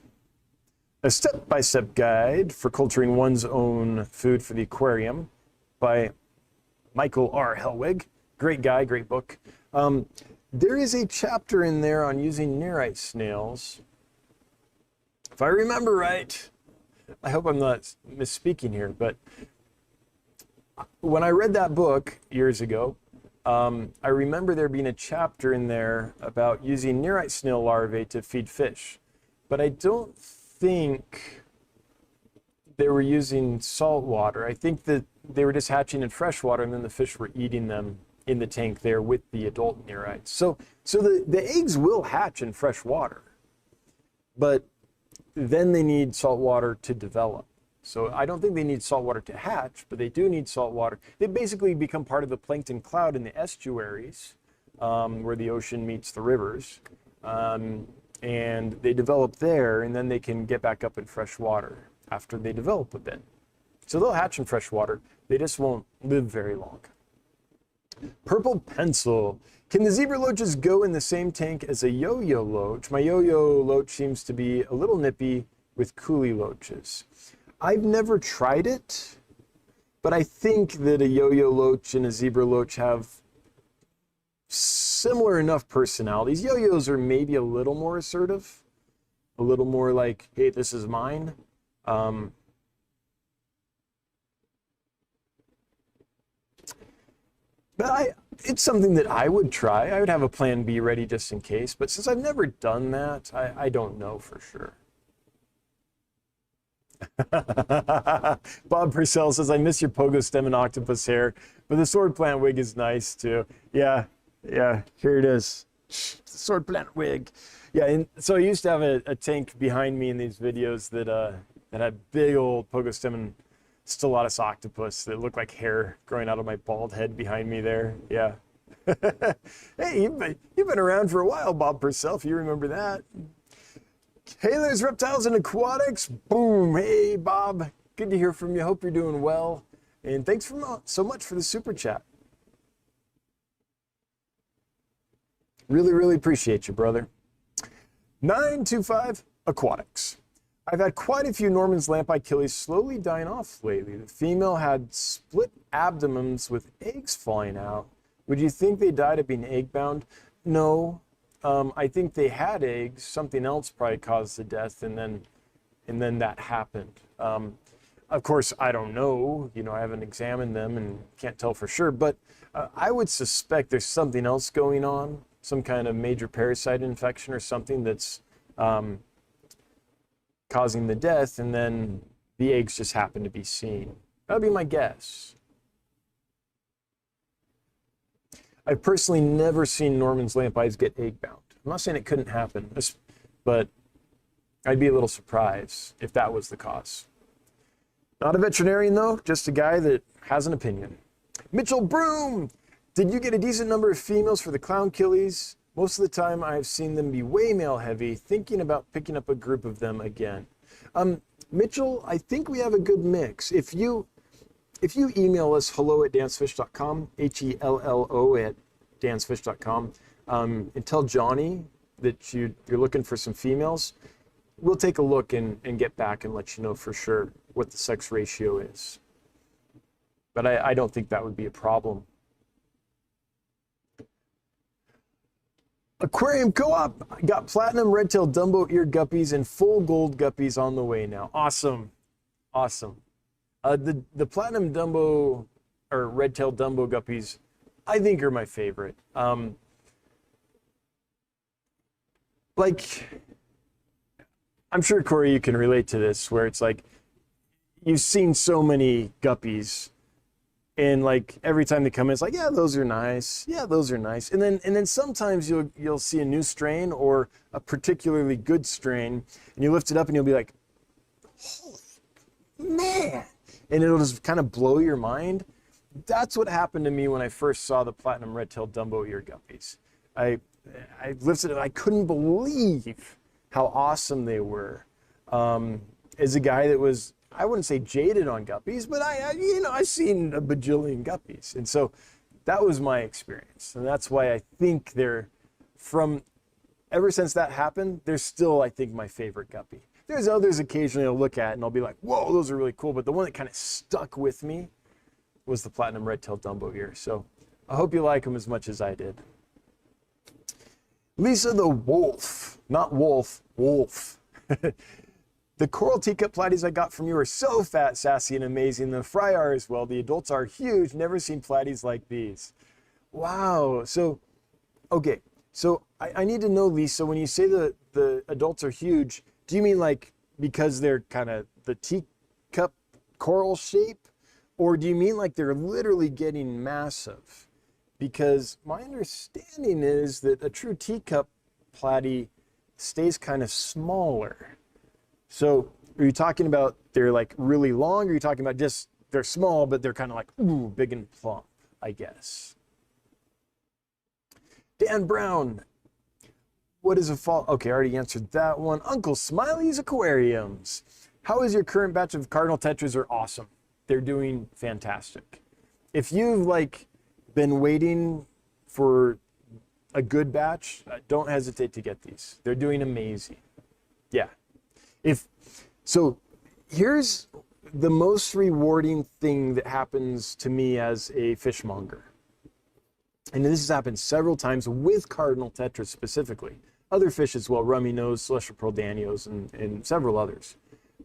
a step-by-step guide for culturing one's own food for the aquarium by Michael R. Helwig. Great guy, great book. There is a chapter in there on using Nerite snails. If I remember right, I hope I'm not misspeaking here, but when I read that book years ago, I remember there being a chapter in there about using Nerite snail larvae to feed fish, but I don't think they were using salt water. I think that they were just hatching in fresh water, and then the fish were eating them in the tank there with the adult Nerites. So the eggs will hatch in fresh water, but then they need salt water to develop. So I don't think they need salt water to hatch, but they do need salt water. They basically become part of the plankton cloud in the estuaries, where the ocean meets the rivers. And they develop there, and then they can get back up in fresh water. after they develop a bit. So they'll hatch in fresh water. They just won't live very long. Purple pencil. Can the zebra loaches go in the same tank as a yo-yo loach? My yo-yo loach seems to be a little nippy with coolie loaches. I've never tried it, but I think that a yo-yo loach and a zebra loach have similar enough personalities. Yo-yos are maybe a little more assertive, a little more like, hey, this is mine. But it's something that I would try. I would have a plan B ready just in case. But since I've never done that, I don't know for sure. Bob Purcell says, I miss your pogo stem and octopus hair, but the sword plant wig is nice too. Yeah, here it is. The sword plant wig. Yeah, and so I used to have a tank behind me in these videos that had big old pogo stem and Stellatus octopus that looked like hair growing out of my bald head behind me there. Yeah. Hey, you've been around for a while, Bob Purcell, if you remember that. Hey, there's Reptiles and Aquatics. Boom. Hey, Bob. Good to hear from you. Hope you're doing well. And thanks so much for the super chat. Really, really appreciate you, brother. 925 Aquatics. I've had quite a few Norman's lampi killies slowly dying off lately. The female had split abdomens with eggs falling out. Would you think they died of being egg-bound? No. I think they had eggs. Something else probably caused the death, and then that happened. Of course, I don't know. You know, I haven't examined them and can't tell for sure. But I would suspect there's something else going on, some kind of major parasite infection or something that's causing the death, and then the eggs just happen to be seen. That would be my guess. I've personally never seen Norman's lampies get egg-bound. I'm not saying it couldn't happen, but I'd be a little surprised if that was the cause. Not a veterinarian, though, just a guy that has an opinion. Mitchell Broom! Did you get a decent number of females for the clown killies? Most of the time, I've seen them be way male-heavy, thinking about picking up a group of them again. Mitchell, I think we have a good mix. If you email us hello@dansfish.com, HELLO@dansfish.com, and tell Johnny that you're looking for some females, we'll take a look and get back and let you know for sure what the sex ratio is. But I don't think that would be a problem. Aquarium Co-op got platinum red-tailed Dumbo ear guppies and full gold guppies on the way now. Awesome. Awesome. The platinum Dumbo or red-tailed Dumbo guppies, I think are my favorite. Like, I'm sure, Corey, you can relate to this, where it's like, you've seen so many guppies, and like every time they come in, it's like, yeah, those are nice. Yeah, those are nice. And then sometimes you'll see a new strain or a particularly good strain, and you lift it up and you'll be like, holy man. And it'll just kind of blow your mind. That's what happened to me when I first saw the platinum red-tailed Dumbo ear guppies. I lifted it, I couldn't believe how awesome they were. As a guy that was, I wouldn't say jaded on guppies, but I've seen a bajillion guppies. And so that was my experience. And that's why I think ever since that happened, they're still, I think, my favorite guppy. There's others occasionally I'll look at and I'll be like, whoa, those are really cool. But the one that kind of stuck with me was the platinum red-tailed Dumbo ear. So I hope you like them as much as I did. Lisa the Wolf, not Wolf, Wolf. The coral teacup platies I got from you are so fat, sassy, and amazing. The fry are as well. The adults are huge. Never seen platies like these. Wow. So, okay. So I need to know, Lisa, when you say the adults are huge, do you mean like because they're kind of the teacup coral shape? Or do you mean like they're literally getting massive? Because my understanding is that a true teacup platy stays kind of smaller. So are you talking about they're like really long, or are you talking about just they're small, but they're kind of like, ooh, big and plump, I guess? Dan Brown, what is a fall? Okay, I already answered that one. Uncle Smiley's Aquariums. how is your current batch of cardinal tetras? Are awesome. They're doing fantastic. If you've like been waiting for a good batch, don't hesitate to get these. They're doing amazing. Yeah. So here's the most rewarding thing that happens to me as a fishmonger. And this has happened several times with cardinal tetras specifically. Other fish as well, rummy nose, celestial pearl danios, and several others.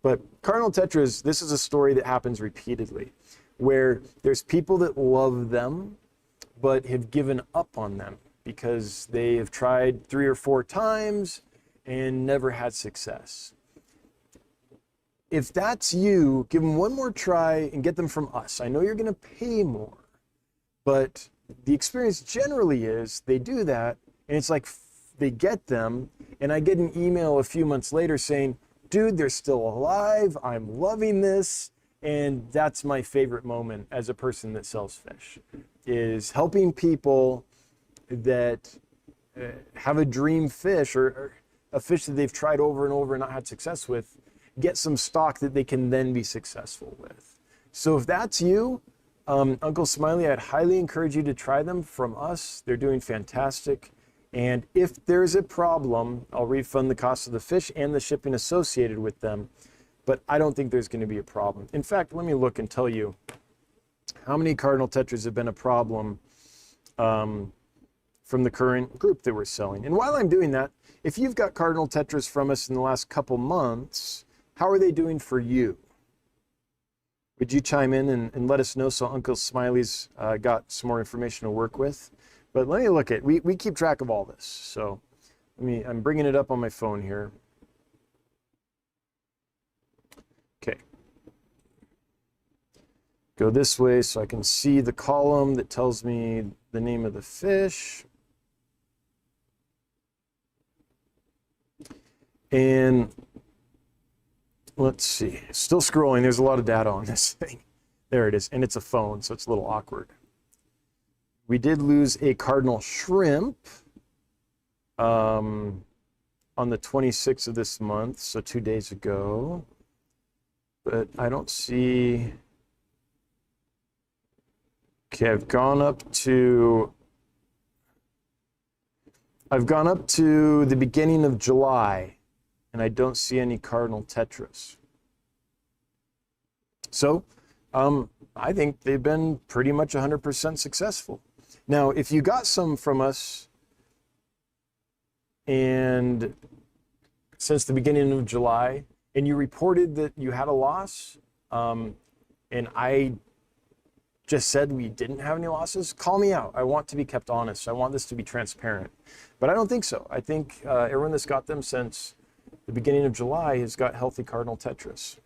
But cardinal tetras, this is a story that happens repeatedly, where there's people that love them, but have given up on them because they have tried 3 or 4 times and never had success. If that's you, give them one more try and get them from us. I know you're going to pay more, but the experience generally is they do that, and it's like they get them, and I get an email a few months later saying, dude, they're still alive, I'm loving this, and that's my favorite moment as a person that sells fish, is helping people that have a dream fish or a fish that they've tried over and over and not had success with, get some stock that they can then be successful with. So if that's you, Uncle Smiley, I'd highly encourage you to try them from us. They're doing fantastic. And if there's a problem, I'll refund the cost of the fish and the shipping associated with them. But I don't think there's going to be a problem. In fact, let me look and tell you how many cardinal tetras have been a problem from the current group that we're selling. And while I'm doing that, if you've got cardinal tetras from us in the last couple months, how are they doing for you? Would you chime in and let us know so Uncle Smiley's got some more information to work with? But let me look at, we keep track of all this. So I'm bringing it up on my phone here. Okay. Go this way so I can see the column that tells me the name of the fish. And let's see, still scrolling. There's a lot of data on this thing. There it is, and it's a phone, so it's a little awkward. We did lose a cardinal shrimp on the 26th of this month, so 2 days ago. But I don't see. Okay, I've gone up to the beginning of July, and I don't see any cardinal tetras. So I think they've been pretty much 100% successful. Now, if you got some from us and since the beginning of July, and you reported that you had a loss, and I just said we didn't have any losses, call me out. I want to be kept honest. I want this to be transparent. But I don't think so. I think everyone that's got them since the beginning of July has got healthy cardinal tetras.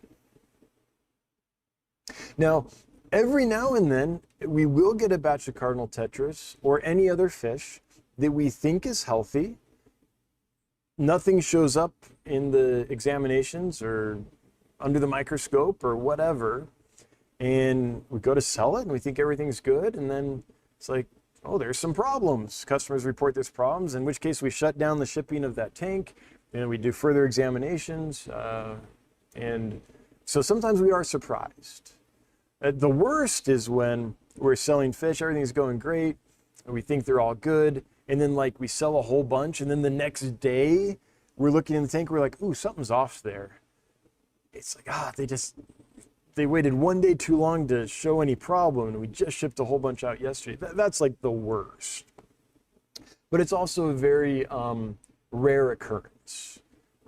Now, every now and then, we will get a batch of cardinal tetras or any other fish that we think is healthy. Nothing shows up in the examinations or under the microscope or whatever, and we go to sell it and we think everything's good, and then it's like, oh, there's some problems. Customers report there's problems, in which case we shut down the shipping of that tank and we do further examinations. And so sometimes we are surprised. The worst is when we're selling fish, everything's going great, and we think they're all good, and then like we sell a whole bunch, and then the next day we're looking in the tank, we're like, ooh, something's off there. It's like, they waited 1 day too long to show any problem, and we just shipped a whole bunch out yesterday. That's like the worst. But it's also a very rare occurrence.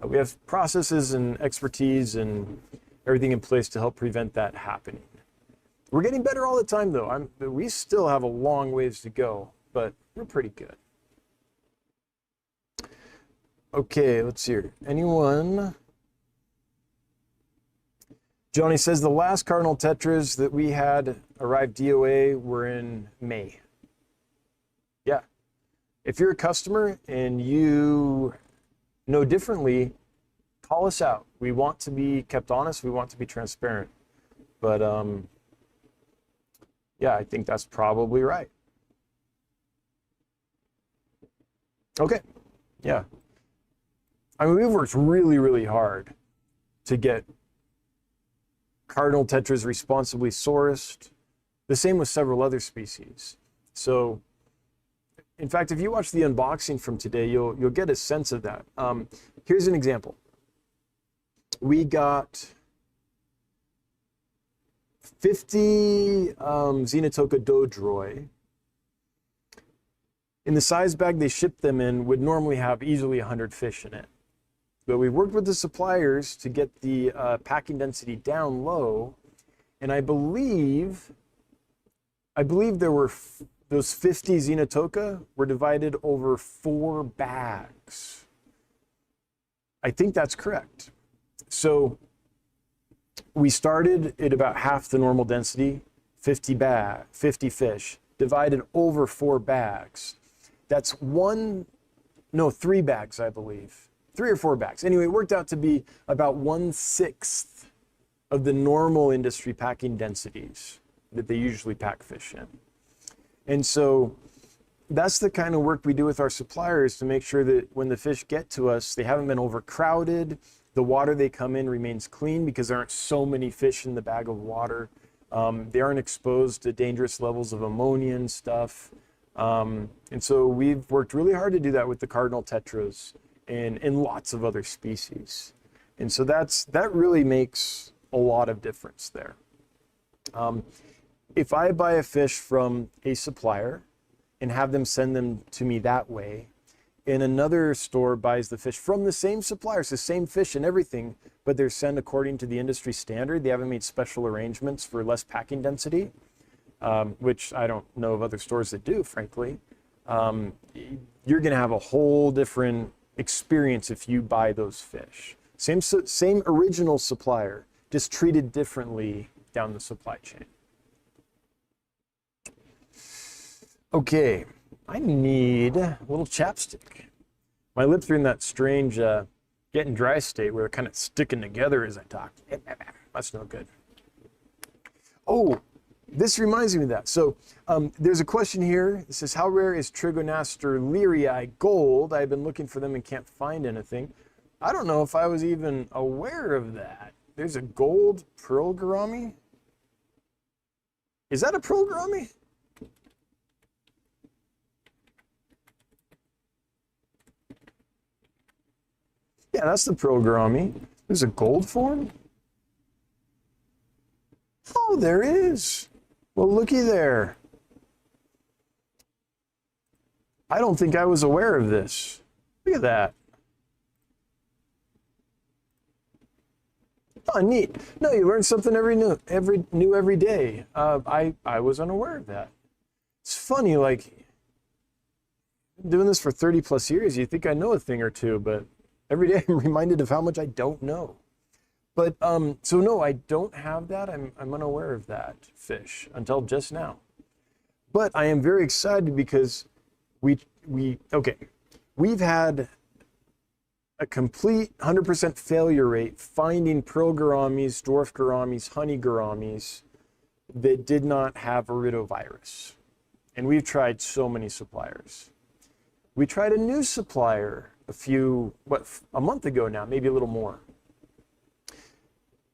We have processes and expertise and everything in place to help prevent that happening. We're getting better all the time, though. We still have a long ways to go, but we're pretty good. Okay, let's see here. Anyone? Johnny says the last cardinal tetras that we had arrive DOA were in May. Yeah. If you're a customer and you know differently, call us out. We want to be kept honest. We want to be transparent. But yeah, I think that's probably right. Okay. Yeah. I mean, we've worked really, really hard to get cardinal tetras responsibly sourced. The same with several other species. So, in fact, if you watch the unboxing from today, you'll get a sense of that. Here's an example. We got 50 Xenotoca dodroi. In the size bag they shipped them in would normally have easily 100 fish in it. But we worked with the suppliers to get the packing density down low, and I believe there were those 50 Xenotoca were divided over 4 bags. I think that's correct. So we started at about half the normal density, 50 fish, divided over 4 bags. That's 3 bags, I believe. 3 or 4 bags. Anyway, it worked out to be about 1/6 of the normal industry packing densities that they usually pack fish in. And so that's the kind of work we do with our suppliers to make sure that when the fish get to us, they haven't been overcrowded. The water they come in remains clean because there aren't so many fish in the bag of water. They aren't exposed to dangerous levels of ammonia and stuff. And so we've worked really hard to do that with the cardinal tetras and lots of other species. And so that really makes a lot of difference there. If I buy a fish from a supplier and have them send them to me that way, and another store buys the fish from the same supplier, it's the same fish and everything, but they're sent according to the industry standard, they haven't made special arrangements for less packing density, which I don't know of other stores that do, frankly, you're going to have a whole different experience if you buy those fish. Same original supplier, just treated differently down the supply chain. Okay, I need a little chapstick. My lips are in that strange getting dry state where they're kind of sticking together as I talk. That's no good. Oh, this reminds me of that. So there's a question here. It says, how rare is Trigonaster learii gold? I've been looking for them and can't find anything. I don't know if I was even aware of that. There's a gold pearl gourami. Is that a pearl gourami? Yeah, that's the pearl gourami. There's a gold form? Oh, there is. Well, looky there. I don't think I was aware of this. Look at that. Oh, neat. No, you learn something every day. I was unaware of that. It's funny, like, doing this for 30 plus years, you think I know a thing or two, but every day I'm reminded of how much I don't know. But, so no, I don't have that. I'm unaware of that fish until just now. But I am very excited because we've had a complete 100% failure rate finding pearl gouramis, dwarf gouramis, honey gouramis that did not have iridovirus. And we've tried so many suppliers. We tried a new supplier a month ago now, maybe a little more.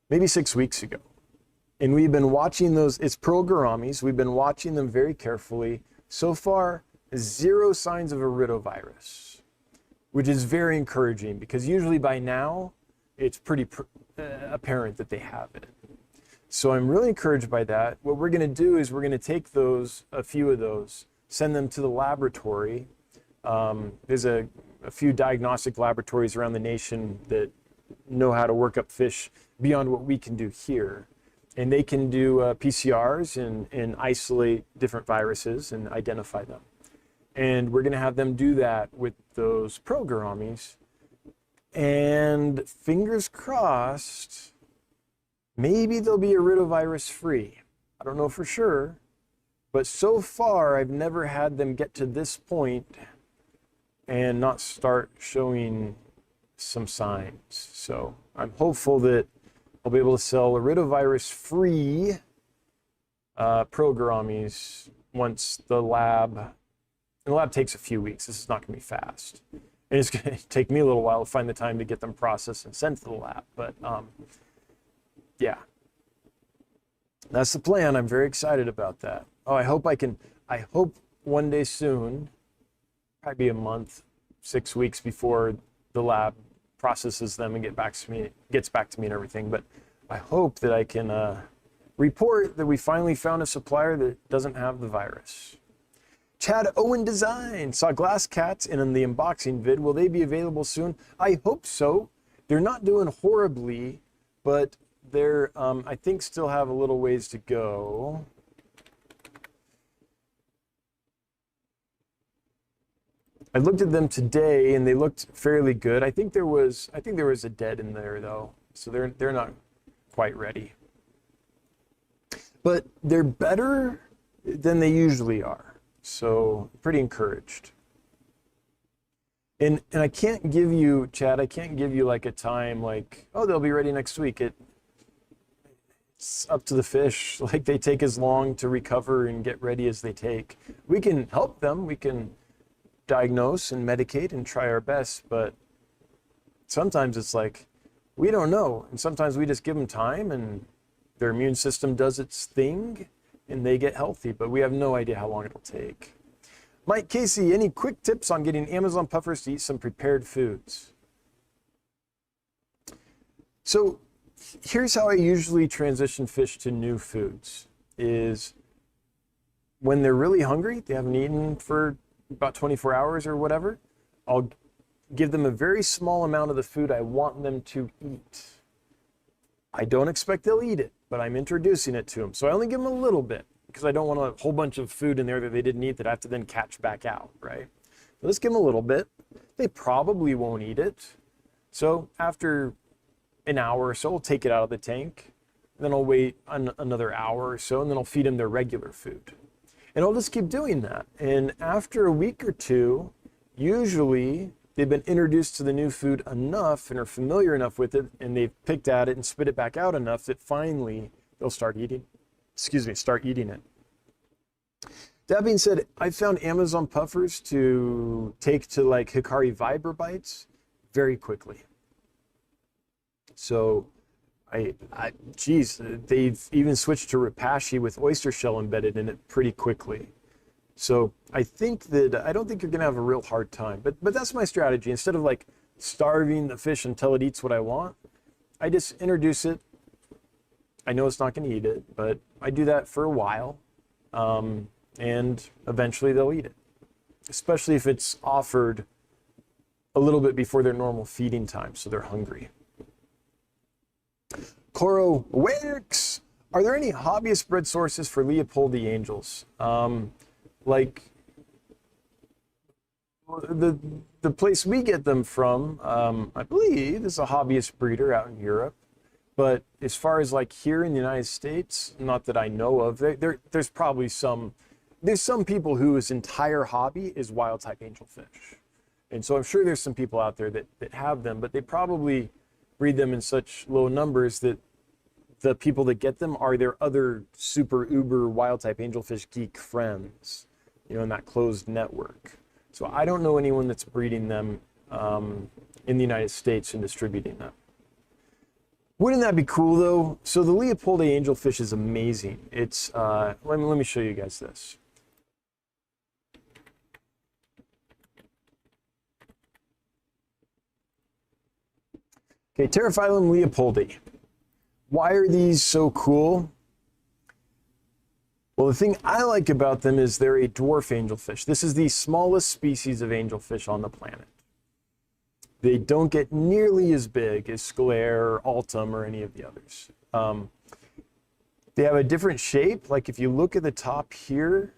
Maybe 6 weeks ago. And we've been watching those, it's pearl gouramis, we've been watching them very carefully. So far, 0 signs of iridovirus, which is very encouraging because usually by now, it's pretty apparent that they have it. So I'm really encouraged by that. What we're gonna do is we're gonna take a few of those, send them to the laboratory. There's a few diagnostic laboratories around the nation that know how to work up fish beyond what we can do here. And they can do PCRs and isolate different viruses and identify them. And we're gonna have them do that with those pearl gouramis. And fingers crossed, maybe they'll be iridovirus free. I don't know for sure, but so far I've never had them get to this point and not start showing some signs. So I'm hopeful that I'll be able to sell iridovirus-free pearl gouramis once the lab takes a few weeks. This is not gonna be fast. And it's gonna take me a little while to find the time to get them processed and sent to the lab. But yeah, That's the plan. I'm very excited about that. Oh, I hope one day soon, probably a month, 6 weeks before the lab processes them and gets back to me and everything. But I hope that I can report that we finally found a supplier that doesn't have the virus. Chad Owen Design saw glass cats in the unboxing vid. Will they be available soon? I hope so. They're not doing horribly, but they're, I think, still have a little ways to go. I looked at them today and they looked fairly good. I think there was a dead in there though, so they're not quite ready. But they're better than they usually are, so pretty encouraged. And I can't give you, Chad, I can't give you like a time like, oh, they'll be ready next week. It's up to the fish. Like, they take as long to recover and get ready as they take. We can help them. We can diagnose and medicate and try our best, but sometimes it's like, we don't know. And sometimes we just give them time and their immune system does its thing and they get healthy, but we have no idea how long it'll take. Mike Casey, any quick tips on getting Amazon puffers to eat some prepared foods? So here's how I usually transition fish to new foods, is when they're really hungry, they haven't eaten for about 24 hours or whatever, I'll give them a very small amount of the food I want them to eat. I don't expect they'll eat it, but I'm introducing it to them. So I only give them a little bit because I don't want a whole bunch of food in there that they didn't eat that I have to then catch back out, right? So let's give them a little bit. They probably won't eat it. So after an hour or so, I'll take it out of the tank. Then I'll wait another hour or so, and then I'll feed them their regular food. And I'll just keep doing that. And after a week or two, usually they've been introduced to the new food enough and are familiar enough with it, and they've picked at it and spit it back out enough that finally they'll start eating it. That being said, I found Amazon puffers to take to like Hikari Vibra bites very quickly. So geez, they've even switched to Repashy with oyster shell embedded in it pretty quickly. So I don't think you're gonna have a real hard time, but that's my strategy. Instead of like starving the fish until it eats what I want, I just introduce it. I know it's not gonna eat it, but I do that for a while, and eventually they'll eat it, especially if it's offered a little bit before their normal feeding time, so they're hungry. Coro Wicks, are there any hobbyist bred sources for Leopoldi angels? Like the place we get them from, I believe, is a hobbyist breeder out in Europe. But as far as like here in the United States, not that I know of, there's probably some people whose entire hobby is wild type angelfish. And so I'm sure there's some people out there that have them, but they probably breed them in such low numbers that the people that get them are their other super uber wild type angelfish geek friends, in that closed network. So I don't know anyone that's breeding them in the United States and distributing them. Wouldn't that be cool though? So the Leopoldi angelfish is amazing. It's, let me show you guys this. Okay, Pterophyllum leopoldi. Why are these so cool? Well, the thing I like about them is they're a dwarf angelfish. This is the smallest species of angelfish on the planet. They don't get nearly as big as scalare or altum or any of the others. They have a different shape. Like if you look at the top here,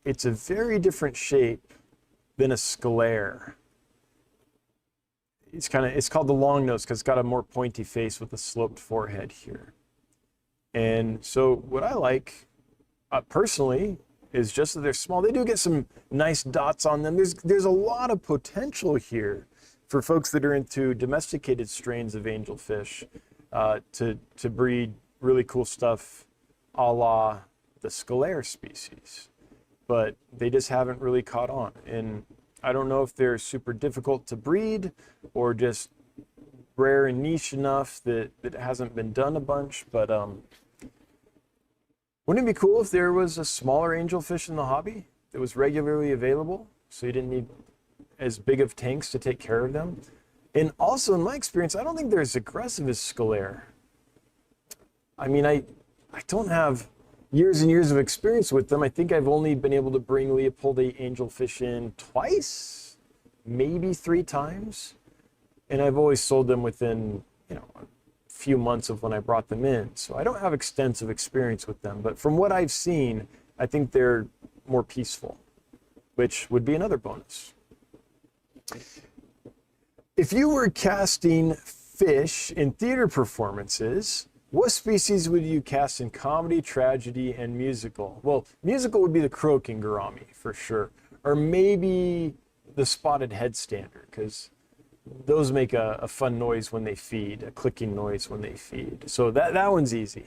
it's a very different shape than a scalare. It's called the long nose because it's got a more pointy face with a sloped forehead here. And so what I like personally is just that they're small. They do get some nice dots on them. There's a lot of potential here for folks that are into domesticated strains of angelfish to breed really cool stuff a la the scalare species. But they just haven't really caught on. And I don't know if they're super difficult to breed or just rare and niche enough that it hasn't been done a bunch, but Wouldn't it be cool if there was a smaller angelfish in the hobby that was regularly available, so you didn't need as big of tanks to take care of them? And also, in my experience, I don't think they're as aggressive as scalaire. I mean, I don't have years and years of experience with them. I think I've only been able to bring Leopoldate angelfish in twice, maybe 3 times. And I've always sold them within, a few months of when I brought them in. So I don't have extensive experience with them. But from what I've seen, I think they're more peaceful, which would be another bonus. If you were casting fish in theater performances, what species would you cast in comedy, tragedy, and musical? Well, musical would be the croaking gourami for sure, or maybe the spotted headstander, because those make a fun noise when they feed, a clicking noise when they feed. So that one's easy.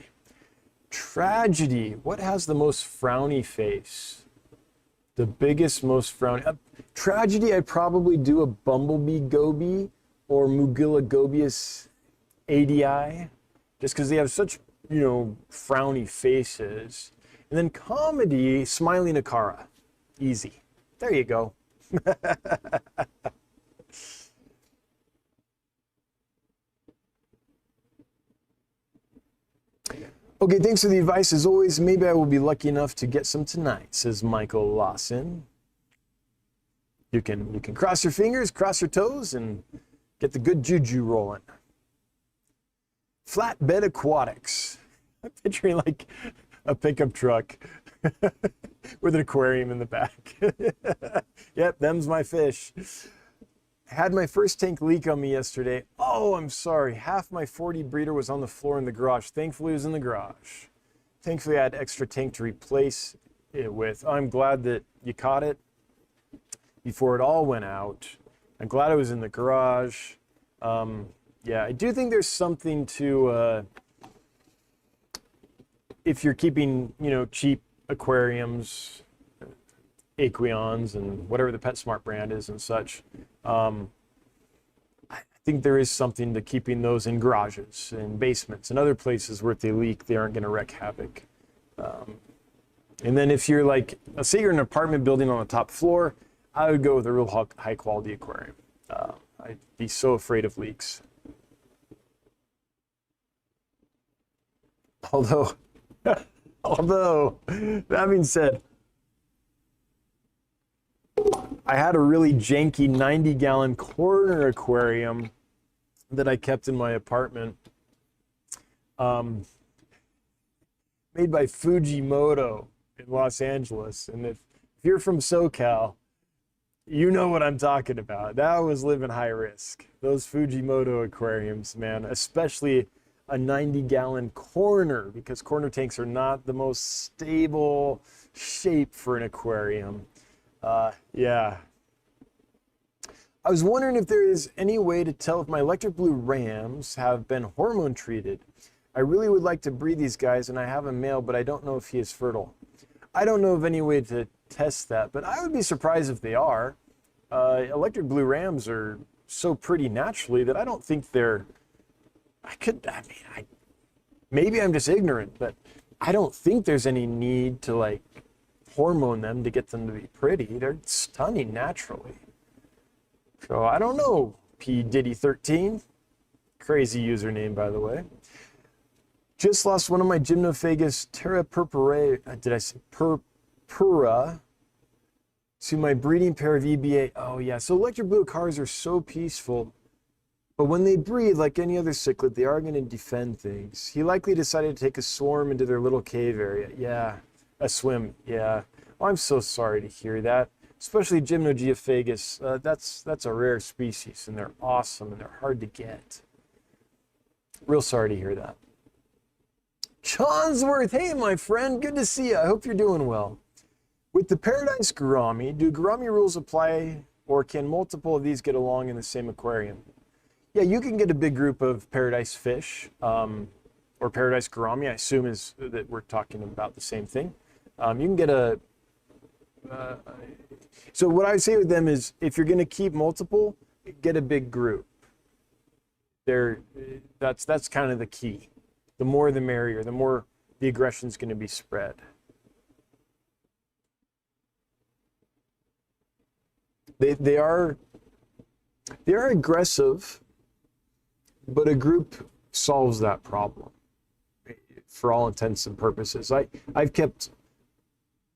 Tragedy, what has the most frowny face? The biggest, most frowny. Tragedy, I'd probably do a bumblebee goby or Mugilla gobius adii, just because they have such, frowny faces. And then comedy, smiling Akara. Easy. There you go. Okay, thanks for the advice. As always, maybe I will be lucky enough to get some tonight, says Michael Lawson. You can cross your fingers, cross your toes, and get the good juju rolling. Flatbed aquatics. I'm picturing like a pickup truck with an aquarium in the back. Yep, them's my fish. Had my first tank leak on me yesterday. Oh, I'm sorry. Half my 40 breeder was on the floor in the garage. Thankfully, it was in the garage. Thankfully, I had extra tank to replace it with. I'm glad that you caught it before it all went out. I'm glad it was in the garage. Yeah, I do think there's something to, if you're keeping, cheap aquariums, Aqueons, and whatever the PetSmart brand is and such. I think there is something to keeping those in garages and basements and other places where if they leak, they aren't going to wreak havoc. And then if you're like, let's say you're in an apartment building on the top floor, I would go with a real high quality aquarium. I'd be so afraid of leaks. Although, that being said, I had a really janky 90-gallon corner aquarium that I kept in my apartment, made by Fujimoto in Los Angeles. And if you're from SoCal, you know what I'm talking about. That was living high risk. Those Fujimoto aquariums, man, especially a 90-gallon corner, because corner tanks are not the most stable shape for an aquarium. Yeah. I was wondering if there is any way to tell if my electric blue rams have been hormone treated. I really would like to breed these guys, and I have a male, but I don't know if he is fertile. I don't know of any way to test that, but I would be surprised if they are. Electric blue rams are so pretty naturally that I don't think they're, maybe I'm just ignorant, but I don't think there's any need to like hormone them to get them to be pretty. They're stunning naturally. So I don't know, P. Diddy 13. Crazy username, by the way. Just lost one of my Gymnophagus Terra purpura, purpura, to my breeding pair of EBA. Oh yeah, so electric blue cars are so peaceful, but when they breed, like any other cichlid, they are going to defend things. He likely decided to take a swarm into their little cave area. Yeah, a swim, yeah. Oh, I'm so sorry to hear that. Especially Gymnogeophagus, that's a rare species, and they're awesome, and they're hard to get. Real sorry to hear that. Chonsworth, hey my friend, good to see you. I hope you're doing well. With the Paradise Gourami, do Gourami rules apply, or can multiple of these get along in the same aquarium? Yeah, you can get a big group of Paradise fish, or Paradise Gourami, I assume is that we're talking about the same thing. You can get a, so what I would say with them is, if you're going to keep multiple, get a big group. That's kind of the key. The more the merrier, the the aggression is going to be spread. They are aggressive, but a group solves that problem for all intents and purposes. I've kept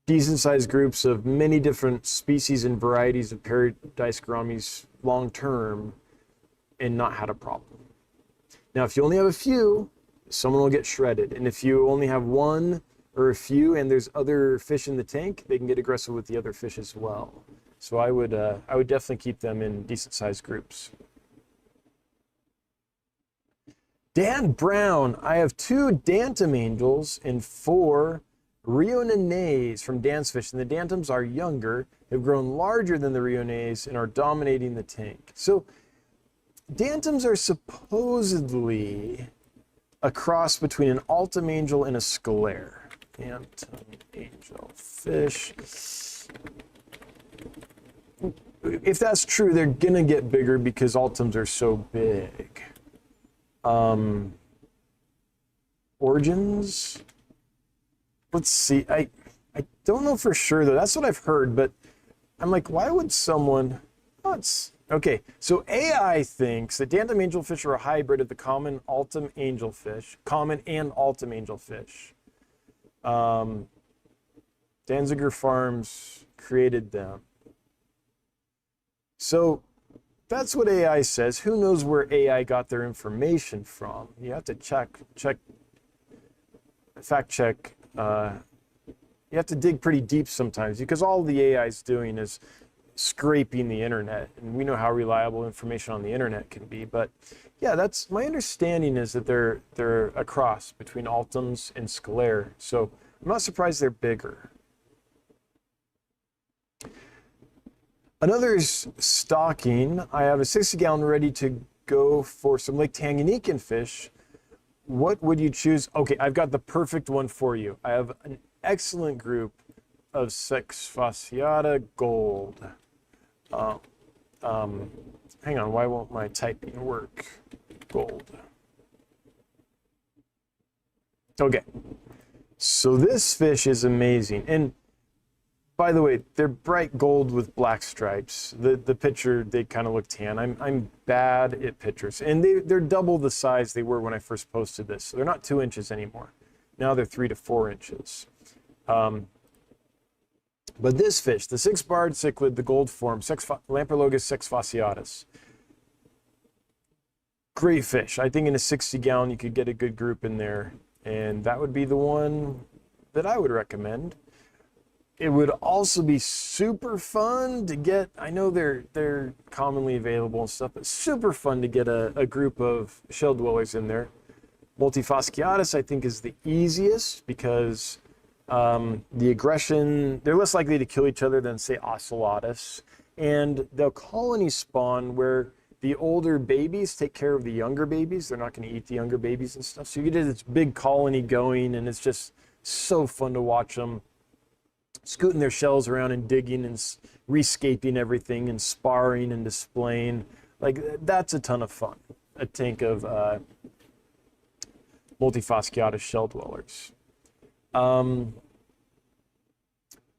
decent sized groups of many different species and varieties of paradise gouramis long term and not had a problem. Now, if you only have a few, someone will get shredded. And if you only have one or a few and there's other fish in the tank, they can get aggressive with the other fish as well. So I would definitely keep them in decent sized groups. Dan Brown, I have 2 Dantum Angels and 4 Rio Nenes from Dan's Fish, and the Dantums are younger, have grown larger than the Rio Nenes, and are dominating the tank. So Dantums are supposedly a cross between an Altum Angel and a Scalare. Dantum Angel fish. If that's true, they're gonna get bigger because Altums are so big. Origins? Let's see. I don't know for sure though. That's what I've heard, but I'm like, why would someone? Oh, it's okay. So AI thinks that Dantum angelfish are a hybrid of the common Altum angelfish, common and Altum angelfish. Danziger Farms created them. So that's what AI says. Who knows where AI got their information from? You have to fact check. You have to dig pretty deep sometimes because all the AI is doing is scraping the internet, and we know how reliable information on the internet can be. But yeah, that's my understanding is that they're a cross between Altums and Scalare. So I'm not surprised they're bigger. Another is stocking. I have a 60-gallon ready to go for some Lake Tanganyika fish. What would you choose? Okay, I've got the perfect one for you. I have an excellent group of Sex Fasciata Gold. Hang on, why won't my typing work? Gold. Okay, so this fish is amazing. And by the way, they're bright gold with black stripes. The picture, they kind of look tan. I'm bad at pictures. And they're double the size they were when I first posted this. So they're not 2 inches anymore. Now they're 3 to 4 inches. But this fish, the 6-barred cichlid, the gold form, Lamprologus sexfasciatus. Great fish. I think in a 60-gallon you could get a good group in there. And that would be the one that I would recommend. It would also be super fun to get, I know they're commonly available and stuff, but super fun to get a group of shell dwellers in there. Multifasciatus, I think, is the easiest because the aggression, they're less likely to kill each other than, say, Ocelotus. And they'll colony spawn where the older babies take care of the younger babies. They're not going to eat the younger babies and stuff. So you get this big colony going, and it's just so fun to watch them scooting their shells around and digging and rescaping everything and sparring and displaying. Like, that's a ton of fun. A tank of Multifasciatus shell dwellers.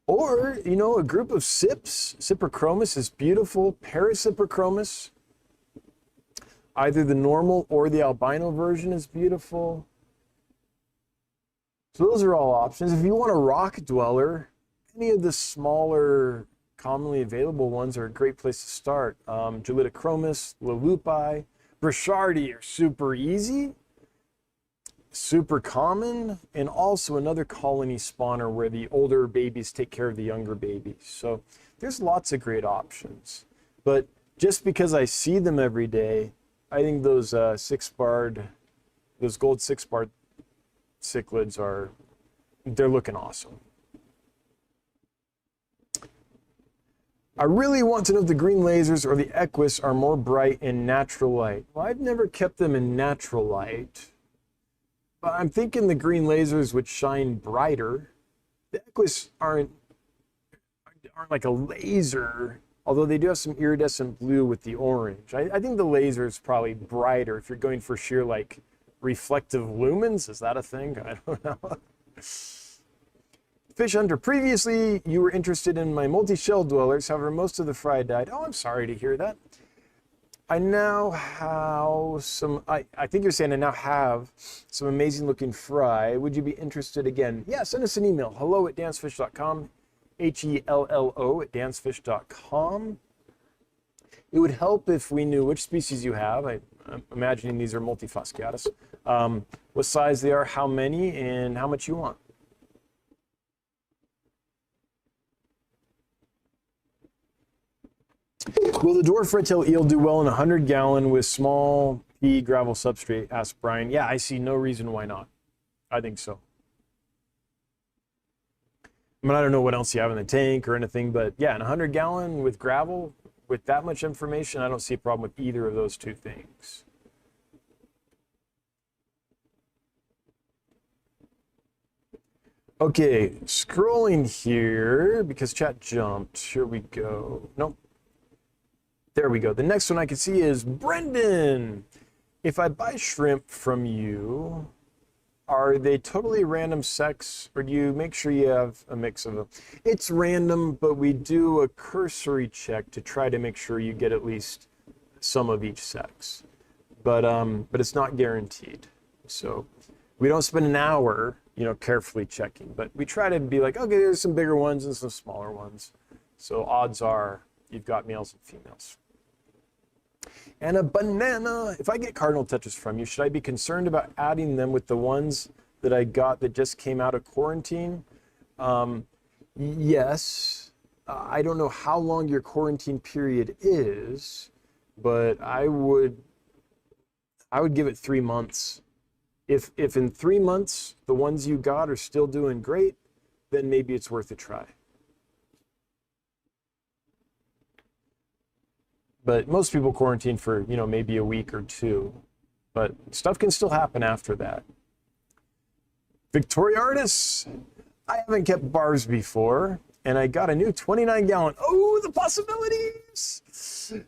Or, you know, a group of Sips. Cyprichromis is beautiful. Paracyprichromis. Either the normal or the albino version is beautiful. So those are all options. If you want a rock dweller, any of the smaller, commonly available ones are a great place to start. Gelitochromis, Lulupi, Brichardi are super easy, super common, and also another colony spawner where the older babies take care of the younger babies. So there's lots of great options. But just because I see them every day, I think those those gold 6-barred cichlids they're looking awesome. I really want to know if the green lasers or the Equus are more bright in natural light. Well, I've never kept them in natural light, but I'm thinking the green lasers would shine brighter. The Equus aren't like a laser, although they do have some iridescent blue with the orange. I think the laser is probably brighter if you're going for sheer like reflective lumens. Is that a thing? I don't know. Fish hunter, previously you were interested in my multi-shell dwellers, however most of the fry died. Oh, I'm sorry to hear that. I now have some, I think you're saying I now have some amazing looking fry. Would you be interested again? Yeah, send us an email, hello@dancefish.com, HELLO@dancefish.com. It would help if we knew which species you have. I'm imagining these are multifasciatus. What size they are, how many, and how much you want. Will the dwarf red-tailed eel do well in a 100-gallon with small pea gravel substrate? Asked Brian. Yeah, I see no reason why not. I think so. I mean, I don't know what else you have in the tank or anything, but yeah, in a 100-gallon with gravel, with that much information, I don't see a problem with either of those two things. Okay, scrolling here because chat jumped. Here we go. Nope. There we go. The next one I can see is Brendan. If I buy shrimp from you, are they totally random sex, or do you make sure you have a mix of them? It's random, but we do a cursory check to try to make sure you get at least some of each sex. But it's not guaranteed. So we don't spend an hour, carefully checking, but we try to be like, okay, there's some bigger ones and some smaller ones. So odds are you've got males and females. And a banana. If I get cardinal tetras from you, should I be concerned about adding them with the ones that I got that just came out of quarantine? Yes. I don't know how long your quarantine period is, but I would give it 3 months. If in 3 months the ones you got are still doing great, then maybe it's worth a try. But most people quarantine for, maybe a week or two. But stuff can still happen after that. Victoria Artists. I haven't kept barbs before, and I got a new 29-gallon. Oh, the possibilities!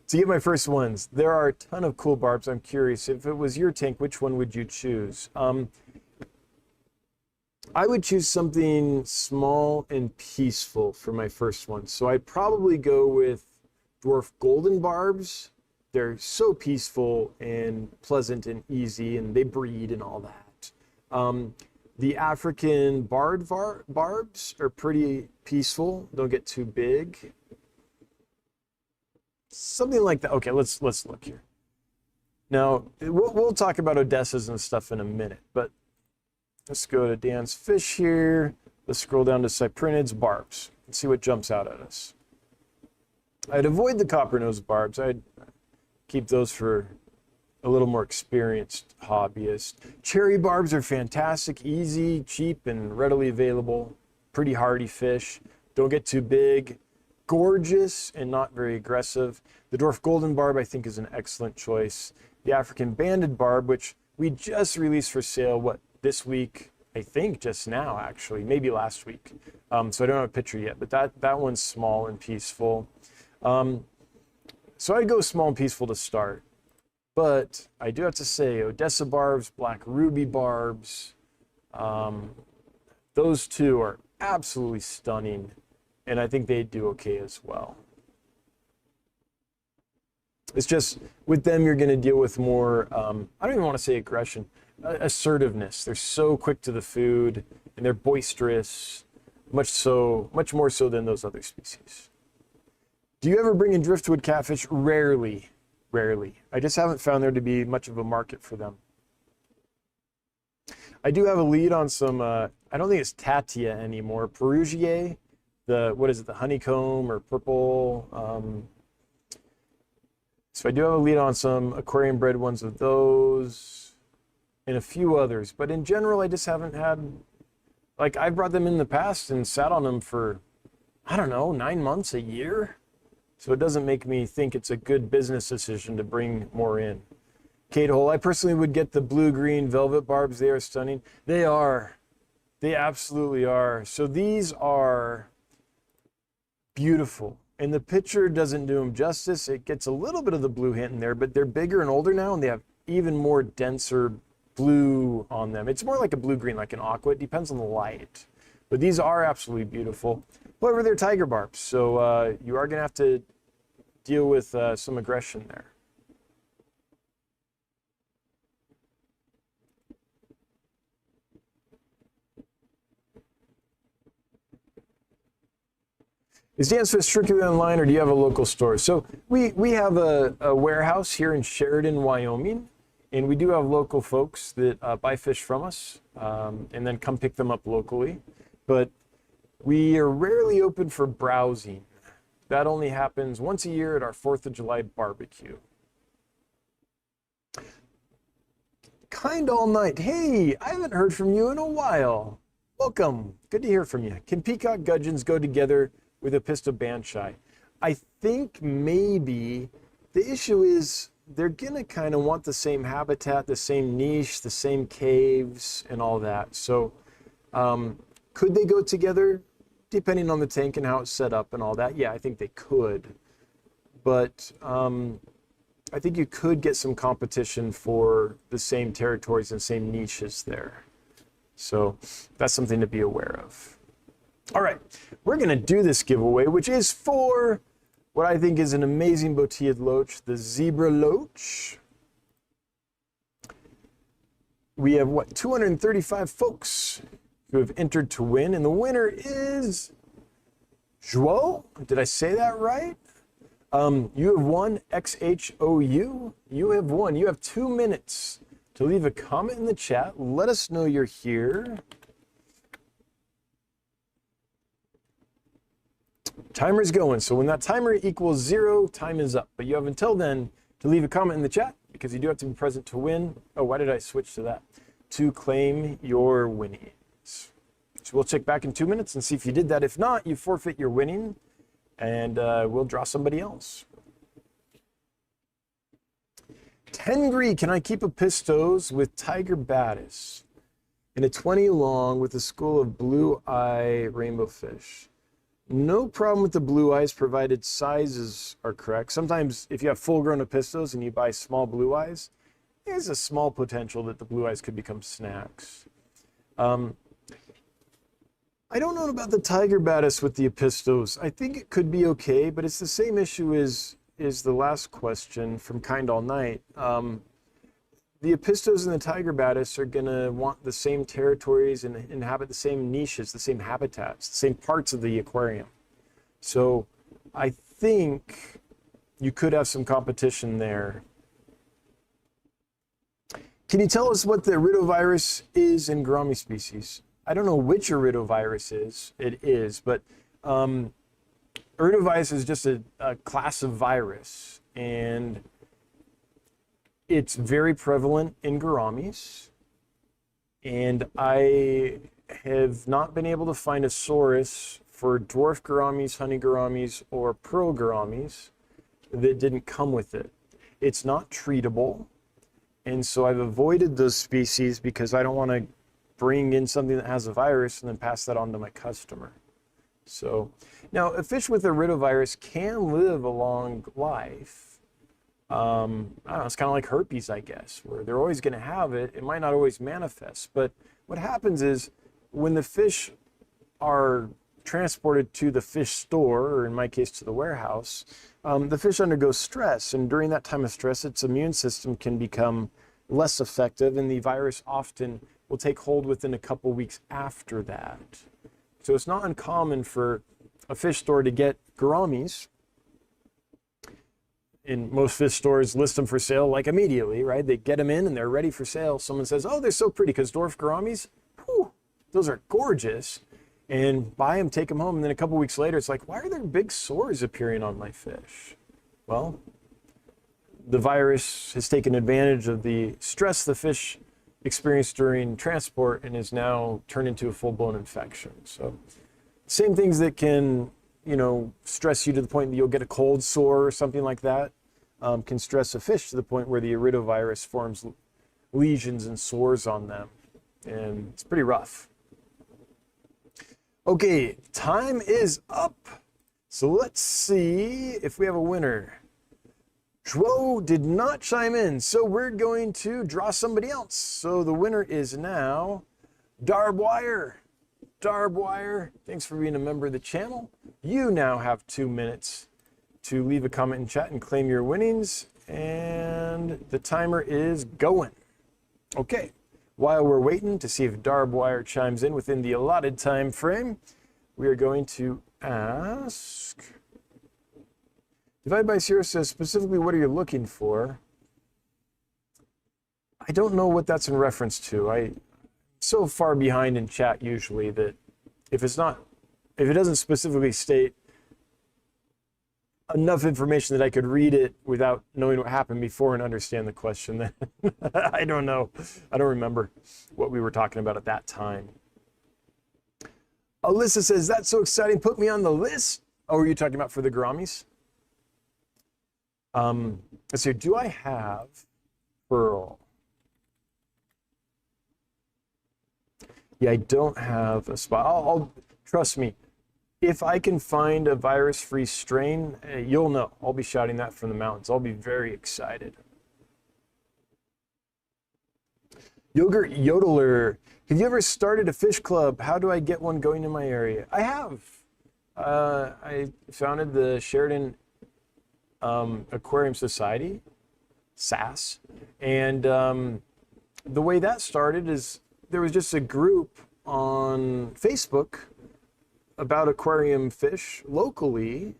To get my first ones. There are a ton of cool barbs. I'm curious, if it was your tank, which one would you choose? I would choose something small and peaceful for my first one. So I'd probably go with dwarf golden barbs. They're so peaceful and pleasant and easy, and they breed and all that. The African barred barbs are pretty peaceful. Don't get too big. Something like that. Okay, let's look here. Now, we'll talk about Odessas and stuff in a minute, but let's go to Dan's Fish here. Let's scroll down to Cyprinids barbs and see what jumps out at us. I'd avoid the copper-nosed barbs. I'd keep those for a little more experienced hobbyist. Cherry barbs are fantastic, easy, cheap, and readily available. Pretty hardy fish. Don't get too big. Gorgeous and not very aggressive. The dwarf golden barb, I think, is an excellent choice. The African banded barb, which we just released for sale, this week? I think just now, actually, maybe last week. So I don't have a picture yet, but that one's small and peaceful. So I'd go small and peaceful to start. But I do have to say, Odessa barbs, black ruby barbs, those two are absolutely stunning, and I think they do okay as well. It's just, with them, you're going to deal with more, I don't even want to say aggression, assertiveness. They're so quick to the food, and they're boisterous, much more so than those other species. Do you ever bring in driftwood catfish? Rarely. I just haven't found there to be much of a market for them. I do have a lead on some, I don't think it's Tatia anymore, Perugier, the honeycomb or purple. So I do have a lead on some aquarium bred ones of those and a few others. But in general, I just haven't had, I brought them in the past and sat on them for, I don't know, 9 months, a year. So it doesn't make me think it's a good business decision to bring more in. Kate Hole, I personally would get the blue-green velvet barbs. They are stunning. They are. They absolutely are. So these are beautiful. And the picture doesn't do them justice. It gets a little bit of the blue hint in there, but they're bigger and older now, and they have even more denser blue on them. It's more like a blue-green, like an aqua. It depends on the light. But these are absolutely beautiful. However, they're tiger barbs, so you are going to have to deal with some aggression there. Is DanceFest strictly online, or do you have a local store? So we have a warehouse here in Sheridan, Wyoming, and we do have local folks that buy fish from us and then come pick them up locally. But we are rarely open for browsing. That only happens once a year at our 4th of July barbecue. Kind all night. Hey, I haven't heard from you in a while. Welcome. Good to hear from you. Can peacock gudgeons go together with Apisto banshai? I think maybe the issue is they're gonna kind of want the same habitat, the same niche, the same caves and all that. So could they go together? Depending on the tank and how it's set up and all that. Yeah, I think they could. But I think you could get some competition for the same territories and same niches there. So that's something to be aware of. All right, we're gonna do this giveaway, which is for what I think is an amazing botillaed loach, the zebra loach. We have, what, 235 folks who have entered to win, and the winner is João. Did I say that right? You have won, XHOU. You have won. You have 2 minutes to leave a comment in the chat. Let us know you're here. Timer's going, so when that timer equals 0, time is up. But you have until then to leave a comment in the chat, because you do have to be present to win. Oh, why did I switch to that? To claim your winnings. So we'll check back in 2 minutes and see if you did that. If not, you forfeit your winning, and we'll draw somebody else. Tengri, can I keep a pistos with tiger batis and a 20 long with a school of blue eye rainbow fish? No problem with the blue eyes, provided sizes are correct. Sometimes if you have full-grown apistos and you buy small blue eyes, there's a small potential that the blue eyes could become snacks. I don't know about the tiger batis with the apistos. I think it could be okay, but it's the same issue as the last question from Kind All Night. The apistos and the tiger batis are going to want the same territories and inhabit the same niches, the same habitats, the same parts of the aquarium. So I think you could have some competition there. Can you tell us what the iridovirus is in gourami species? I don't know which iridovirus it is, but iridovirus is just a class of virus, and it's very prevalent in gouramis, and I have not been able to find a source for dwarf gouramis, honey gouramis, or pearl gouramis that didn't come with it. It's not treatable, and so I've avoided those species because I don't want to bring in something that has a virus and then pass that on to my customer. So now a fish with a iridovirus can live a long life. I don't know, it's kind of like herpes, I guess, where they're always going to have it. It might not always manifest, but what happens is when the fish are transported to the fish store, or in my case to the warehouse, the fish undergoes stress, and during that time of stress its immune system can become less effective, and the virus often will take hold within a couple weeks after that. So it's not uncommon for a fish store to get gouramis. In most fish stores, list them for sale like immediately, right? They get them in and they're ready for sale. Someone says, oh, they're so pretty, because dwarf gouramis, whew, those are gorgeous. And buy them, take them home, and then a couple weeks later, it's like, why are there big sores appearing on my fish? Well, the virus has taken advantage of the stress the fish experienced during transport and is now turned into a full-blown infection. So same things that can, you know, stress you to the point that you'll get a cold sore or something like that, can stress a fish to the point where the iridovirus forms lesions and sores on them. And it's pretty rough. Okay, time is up. So let's see if we have a winner. Schwo did not chime in, so we're going to draw somebody else. So the winner is now Darb Wire. Darb Wire, thanks for being a member of the channel. You now have 2 minutes to leave a comment in chat and claim your winnings. And the timer is going. Okay, while we're waiting to see if Darb Wire chimes in within the allotted time frame, we are going to ask... Divide by Zero says, specifically, what are you looking for? I don't know what that's in reference to. I'm so far behind in chat usually that if it doesn't specifically state enough information that I could read it without knowing what happened before and understand the question, then I don't know. I don't remember what we were talking about at that time. Alyssa says, that's so exciting. Put me on the list. Oh, are you talking about for the Grammis? Let's see, do I have Pearl? Yeah, I don't have a spot. I'll trust me. If I can find a virus-free strain, you'll know. I'll be shouting that from the mountains. I'll be very excited. Yogurt Yodeler, have you ever started a fish club? How do I get one going in my area? I have. I founded the Sheridan Aquarium Society, SAS, and the way that started is there was just a group on Facebook about aquarium fish locally,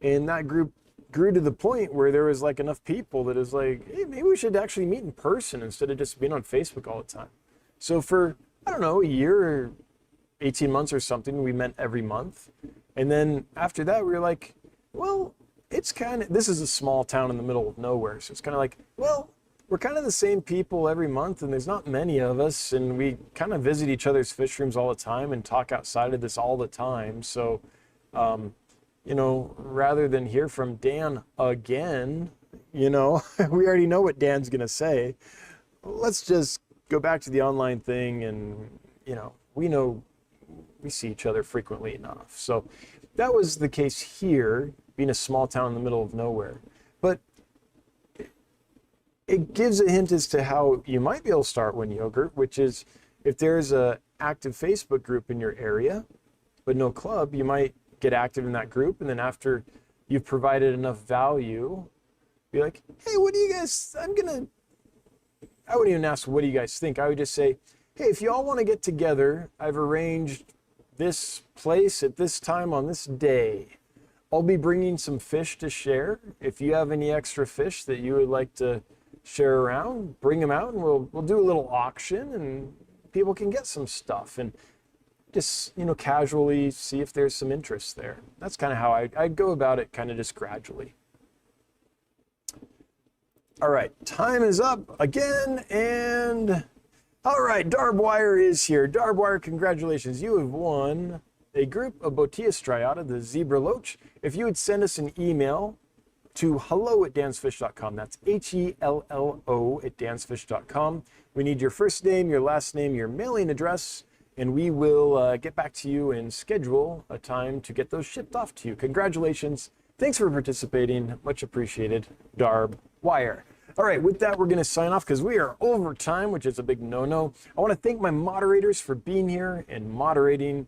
and that group grew to the point where there was like enough people that is like, hey, maybe we should actually meet in person instead of just being on Facebook all the time. So for, I don't know, a year or 18 months or something, we met every month. And then after that, we were like, well, it's kind of, this is a small town in the middle of nowhere. So it's kind of like, well, we're kind of the same people every month and there's not many of us. And we kind of visit each other's fish rooms all the time and talk outside of this all the time. So, you know, rather than hear from Dan again, you know, we already know what Dan's going to say. Let's just go back to the online thing and, you know we see each other frequently enough. So that was the case here, being a small town in the middle of nowhere. But it gives a hint as to how you might be able to start one yogurt, which is if there's a active Facebook group in your area, but no club, you might get active in that group. And then after you've provided enough value, be like, hey, what do you guys, I wouldn't even ask, what do you guys think? I would just say, hey, if you all want to get together, I've arranged this place at this time on this day. I'll be bringing some fish to share. If you have any extra fish that you would like to share around, bring them out and we'll do a little auction and people can get some stuff and just, you know, casually see if there's some interest there. That's kind of how I'd go about it, kind of just gradually. All right, time is up again, and all right, Darb Wire is here. Darb Wire, congratulations. You have won a group of Botia striata, the zebra loach. If you would send us an email to hello@dansfish.com, that's HELLO@dansfish.com. We need your first name, your last name, your mailing address, and we will get back to you and schedule a time to get those shipped off to you. Congratulations. Thanks for participating. Much appreciated, Darb Wire. All right, with that, we're going to sign off because we are over time, which is a big no-no. I want to thank my moderators for being here and moderating.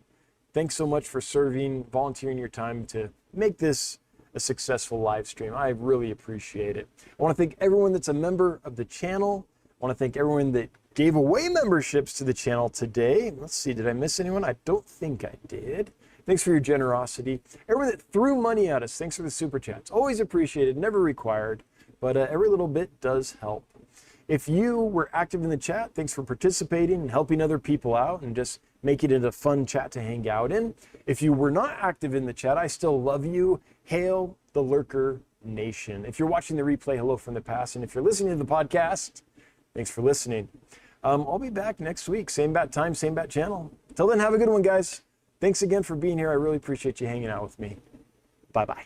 Thanks so much for serving, volunteering your time to make this a successful live stream. I really appreciate it. I want to thank everyone that's a member of the channel. I want to thank everyone that gave away memberships to the channel today. Let's see, did I miss anyone? I don't think I did. Thanks for your generosity. Everyone that threw money at us, thanks for the super chats. Always appreciated, never required, but every little bit does help. If you were active in the chat, thanks for participating and helping other people out and just making it a fun chat to hang out in. If you were not active in the chat, I still love you. Hail the Lurker Nation. If you're watching the replay, hello from the past. And if you're listening to the podcast, thanks for listening. I'll be back next week. Same bat time, same bat channel. Till then, have a good one, guys. Thanks again for being here. I really appreciate you hanging out with me. Bye-bye.